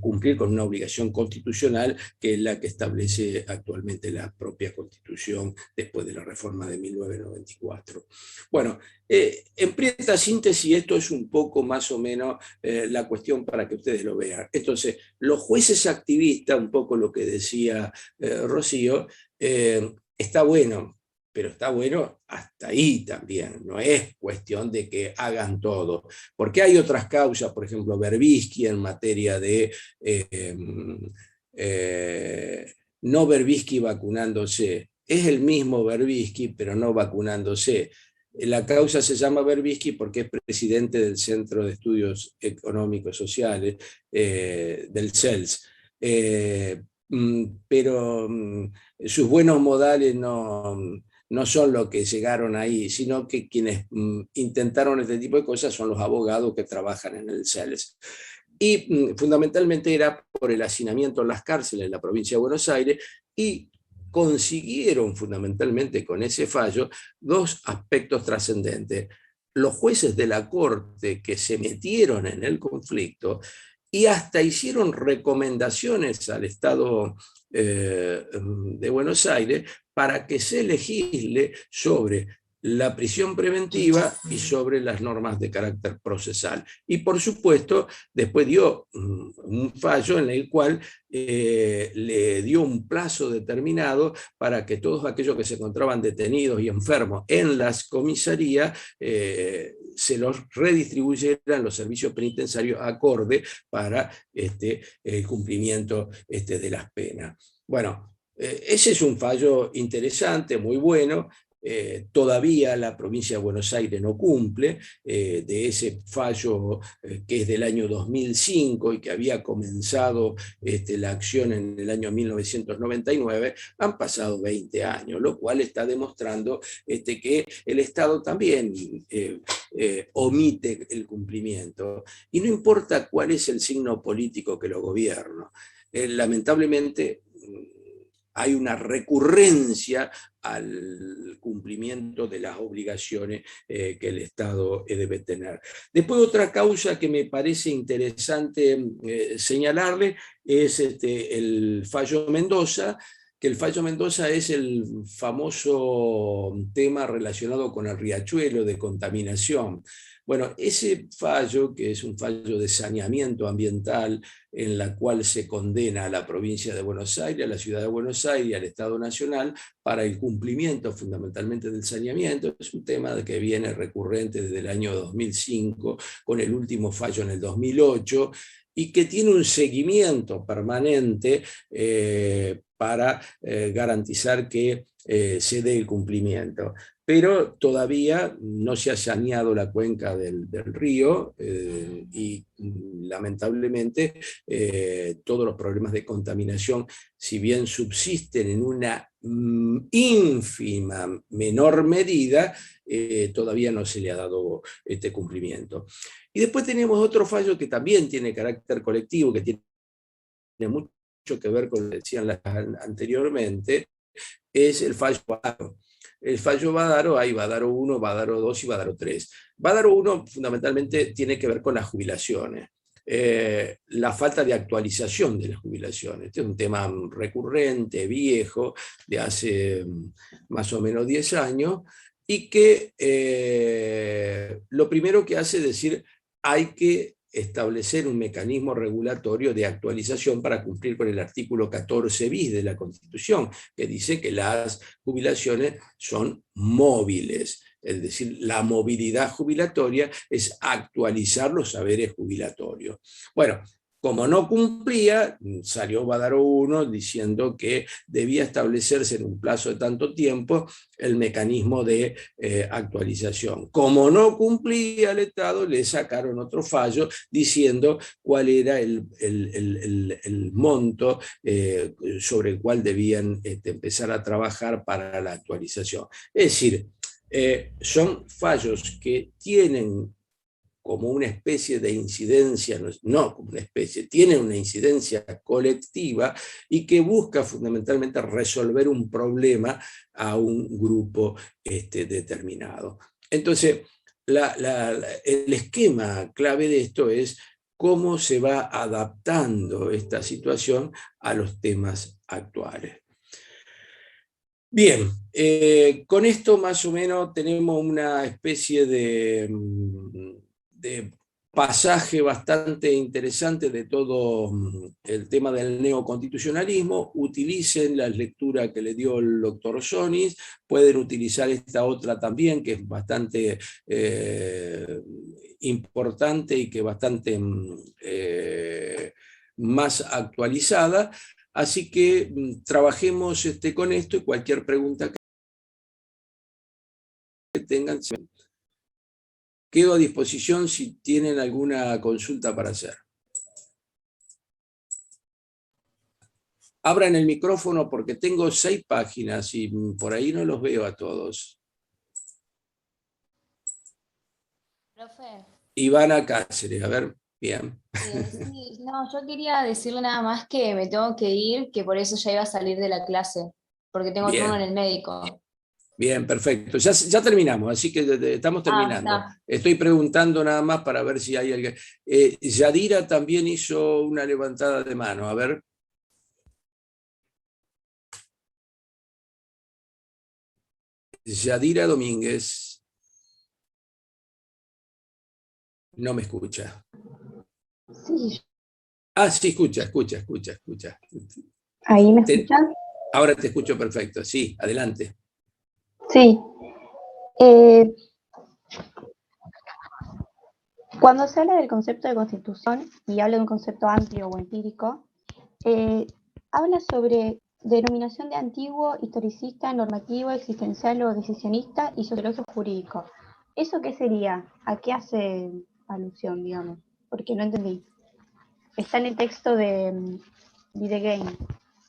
cumplir con una obligación constitucional, que es la que establece actualmente la propia Constitución después de la reforma de 1994. Bueno, en prieta síntesis, esto es un poco más o menos la cuestión para que ustedes lo vean. Entonces, los jueces activistas, un poco lo que decía Rocío, está bueno, pero está bueno hasta ahí también, no es cuestión de que hagan todo, porque hay otras causas, por ejemplo, Berbisky en materia de no Berbisky vacunándose, es el mismo Berbisky, pero no vacunándose. La causa se llama Berbisky porque es presidente del Centro de Estudios Económicos Sociales, del CELS. Pero sus buenos modales no son los que llegaron ahí, sino que quienes intentaron este tipo de cosas son los abogados que trabajan en el CELS. Y fundamentalmente era por el hacinamiento en las cárceles en la provincia de Buenos Aires, y consiguieron fundamentalmente con ese fallo dos aspectos trascendentes. Los jueces de la Corte que se metieron en el conflicto y hasta hicieron recomendaciones al Estado de Buenos Aires para que se legisle sobre la prisión preventiva y sobre las normas de carácter procesal. Y por supuesto, después dio un fallo en el cual le dio un plazo determinado para que todos aquellos que se encontraban detenidos y enfermos en las comisarías se los redistribuyeran los servicios penitenciarios acorde para el cumplimiento de las penas. Bueno, ese es un fallo interesante, muy bueno. Todavía la provincia de Buenos Aires no cumple de ese fallo que es del año 2005 y que había comenzado la acción en el año 1999, han pasado 20 años, lo cual está demostrando que el Estado también omite el cumplimiento, y no importa cuál es el signo político que lo gobierna. Lamentablemente hay una recurrencia al cumplimiento de las obligaciones que el Estado debe tener. Después, otra causa que me parece interesante señalarle es el fallo Mendoza, que el fallo Mendoza es el famoso tema relacionado con el riachuelo de contaminación. Bueno, ese fallo, que es un fallo de saneamiento ambiental en la cual se condena a la provincia de Buenos Aires, a la ciudad de Buenos Aires y al Estado Nacional para el cumplimiento fundamentalmente del saneamiento, es un tema que viene recurrente desde el año 2005, con el último fallo en el 2008, y que tiene un seguimiento permanente para garantizar que se dé el cumplimiento. pero todavía no se ha saneado la cuenca del río y lamentablemente todos los problemas de contaminación, si bien subsisten en una ínfima menor medida, todavía no se le ha dado este cumplimiento. Y después tenemos otro fallo que también tiene carácter colectivo, que tiene mucho que ver con lo que decían anteriormente, es el fallo Badaro. El fallo Badaro, hay Badaro 1, Badaro 2 y Badaro 3. Badaro 1 fundamentalmente tiene que ver con las jubilaciones. La falta de actualización de las jubilaciones. Este es un tema recurrente, viejo, de hace más o menos 10 años, y que lo primero que hace es decir, hay que establecer un mecanismo regulatorio de actualización para cumplir con el artículo 14 bis de la Constitución, que dice que las jubilaciones son móviles. Es decir, la movilidad jubilatoria es actualizar los saberes jubilatorios. Bueno, como no cumplía, salió Badaro 1 diciendo que debía establecerse en un plazo de tanto tiempo el mecanismo de actualización. Como no cumplía el Estado, le sacaron otro fallo diciendo cuál era el monto sobre el cual debían empezar a trabajar para la actualización. Es decir, son fallos que tienen como una especie de incidencia, no como una especie, tiene una incidencia colectiva y que busca fundamentalmente resolver un problema a un grupo determinado. Entonces, el esquema clave de esto es cómo se va adaptando esta situación a los temas actuales. Bien, con esto más o menos tenemos una especie de pasaje bastante interesante de todo el tema del neoconstitucionalismo. Utilicen la lectura que le dio el doctor Sonis, pueden utilizar esta otra también, que es bastante importante y que bastante más actualizada. Así que trabajemos con esto y cualquier pregunta que tengan, quedo a disposición si tienen alguna consulta para hacer. Abran el micrófono porque tengo 6 páginas y por ahí no los veo a todos. Profe. Ivana Cáceres, a ver, bien. Sí, no, yo quería decirle nada más que me tengo que ir, que por eso ya iba a salir de la clase, porque tengo turno en el médico. Bien, perfecto. Ya terminamos, así que estamos terminando. Estoy preguntando nada más para ver si hay alguien. Yadira también hizo una levantada de mano. A ver. Yadira Domínguez. No me escucha. Sí. Ah, sí, escucha. ¿Ahí me escuchan? Ahora te escucho perfecto. Sí, adelante. Sí. Cuando se habla del concepto de constitución y habla de un concepto amplio o empírico, habla sobre denominación de antiguo, historicista, normativo, existencial o decisionista y sociológico jurídico. ¿Eso qué sería? ¿A qué hace alusión, digamos? Porque no entendí. Está en el texto de Videgain.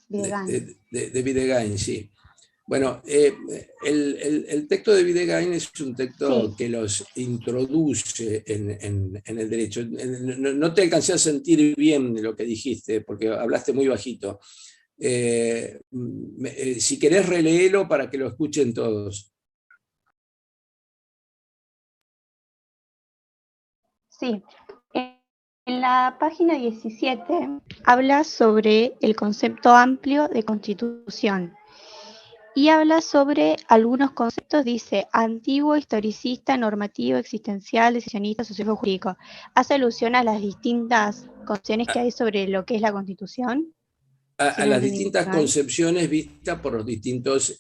De Videgain, sí. Bueno, el texto de Videgain es un texto que los introduce en el derecho. No te alcancé a sentir bien lo que dijiste, porque hablaste muy bajito. Si querés, releelo para que lo escuchen todos. Sí. En la página 17 habla sobre el concepto amplio de constitución. Y habla sobre algunos conceptos, dice antiguo, historicista, normativo, existencial, decisionista, sociólogo jurídico. ¿Hace alusión a las distintas concepciones que hay sobre lo que es la Constitución? A las distintas concepciones vistas por los distintos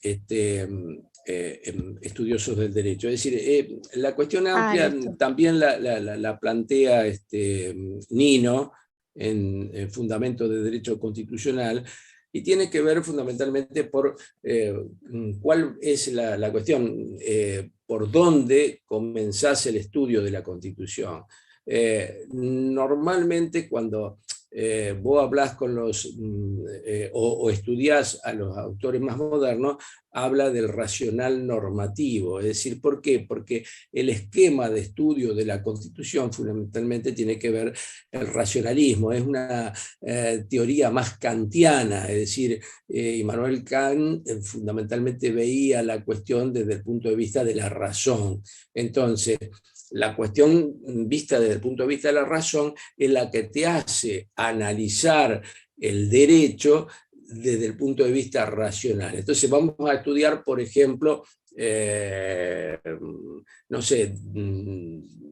estudiosos del derecho. Es decir, la cuestión amplia también la plantea Nino en Fundamentos de Derecho Constitucional, y tiene que ver fundamentalmente por cuál es la cuestión, por dónde comenzás el estudio de la Constitución. Normalmente cuando vos hablás con los, o estudiás a los autores más modernos, habla del racional normativo. Es decir, ¿por qué? Porque el esquema de estudio de la Constitución fundamentalmente tiene que ver el racionalismo, es una teoría más kantiana, es decir, Immanuel Kant fundamentalmente veía la cuestión desde el punto de vista de la razón. Entonces, la cuestión vista desde el punto de vista de la razón es la que te hace analizar el derecho desde el punto de vista racional. Entonces vamos a estudiar, por ejemplo, no sé,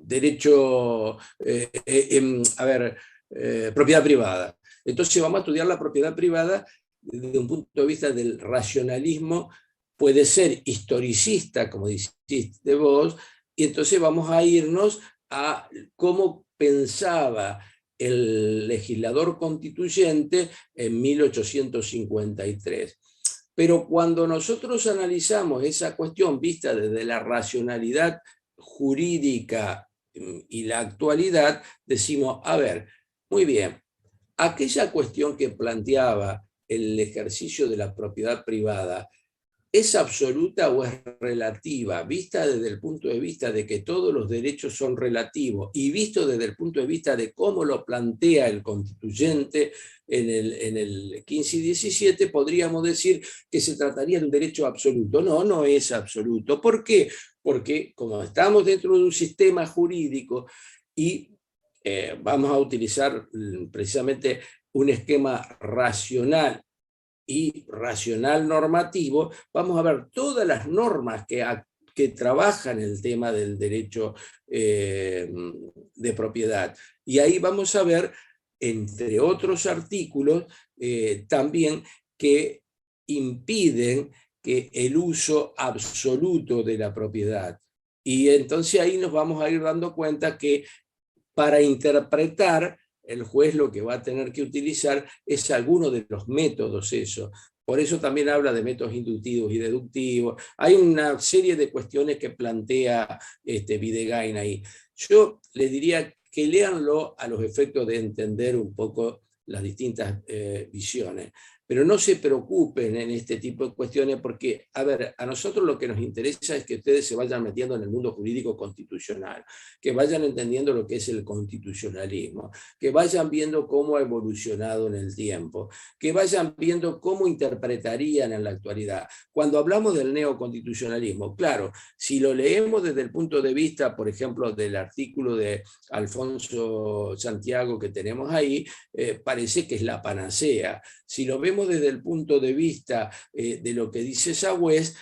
derecho, propiedad privada. Entonces vamos a estudiar la propiedad privada desde un punto de vista del racionalismo, puede ser historicista, como dijiste vos, y entonces vamos a irnos a cómo pensaba el legislador constituyente en 1853. Pero cuando nosotros analizamos esa cuestión vista desde la racionalidad jurídica y la actualidad, decimos, a ver, muy bien, aquella cuestión que planteaba el ejercicio de la propiedad privada, ¿es absoluta o es relativa? Vista desde el punto de vista de que todos los derechos son relativos y visto desde el punto de vista de cómo lo plantea el constituyente en el 15 y 17, podríamos decir que se trataría de un derecho absoluto. No, no es absoluto. ¿Por qué? Porque como estamos dentro de un sistema jurídico y vamos a utilizar precisamente un esquema racional y racional normativo, vamos a ver todas las normas que trabajan el tema del derecho de propiedad. Y ahí vamos a ver, entre otros artículos, también que impiden que el uso absoluto de la propiedad. Y entonces ahí nos vamos a ir dando cuenta que para interpretar el juez lo que va a tener que utilizar es alguno de los métodos eso. Por eso también habla de métodos inductivos y deductivos. Hay una serie de cuestiones que plantea Videgain ahí. Yo les diría que léanlo a los efectos de entender un poco las distintas visiones. Pero no se preocupen en este tipo de cuestiones porque, a ver, a nosotros lo que nos interesa es que ustedes se vayan metiendo en el mundo jurídico constitucional, que vayan entendiendo lo que es el constitucionalismo, que vayan viendo cómo ha evolucionado en el tiempo, que vayan viendo cómo interpretarían en la actualidad. Cuando hablamos del neoconstitucionalismo, claro, si lo leemos desde el punto de vista, por ejemplo, del artículo de Alfonso Santiago que tenemos ahí, parece que es la panacea. Si lo vemos desde el punto de vista de lo que dice Sagüez,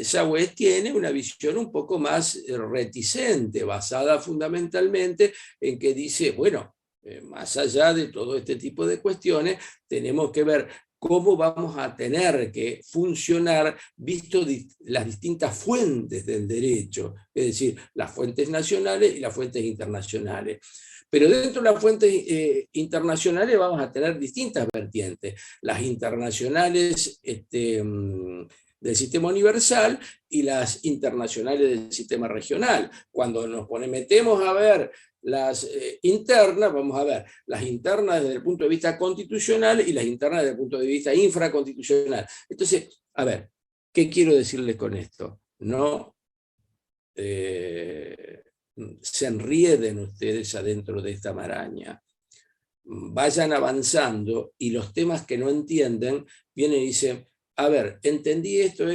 Sagüez tiene una visión un poco más reticente, basada fundamentalmente en que dice, bueno, más allá de todo este tipo de cuestiones, tenemos que ver cómo vamos a tener que funcionar visto las distintas fuentes del derecho, es decir, las fuentes nacionales y las fuentes internacionales. Pero dentro de las fuentes internacionales vamos a tener distintas vertientes. Las internacionales del sistema universal y las internacionales del sistema regional. Cuando nos metemos a ver las internas, vamos a ver las internas desde el punto de vista constitucional y las internas desde el punto de vista infraconstitucional. Entonces, a ver, ¿qué quiero decirles con esto? No se enrieden ustedes adentro de esta maraña. Vayan avanzando y los temas que no entienden vienen y dicen, a ver, entendí esto,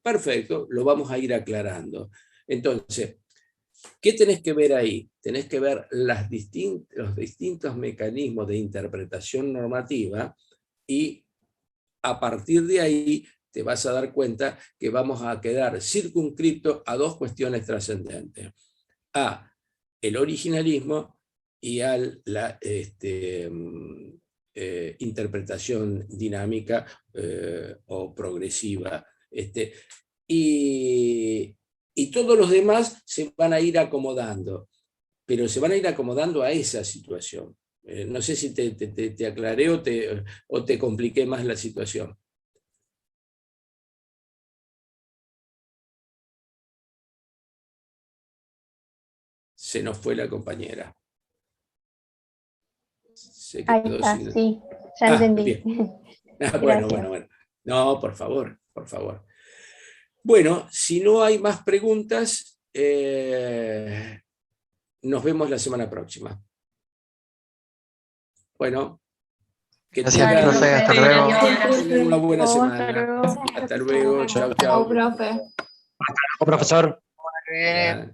perfecto, lo vamos a ir aclarando. Entonces, ¿qué tenés que ver ahí? Tenés que ver los distintos mecanismos de interpretación normativa y a partir de ahí te vas a dar cuenta que vamos a quedar circunscriptos a dos cuestiones trascendentes. A el originalismo y a la interpretación dinámica o progresiva. Y todos los demás se van a ir acomodando, pero se van a ir acomodando a esa situación. No sé si te aclaré o te compliqué más la situación. Se nos fue la compañera. Se Ahí quedó está, sin... sí, ya entendí. Bien. Gracias. Bueno. No, por favor, por favor. Bueno, si no hay más preguntas, nos vemos la semana próxima. Bueno, que Gracias, tengan profe. Hasta luego. una buena Hasta semana. luego. Hasta luego. Chau, Chao, chau. profe. Profesor. Ya.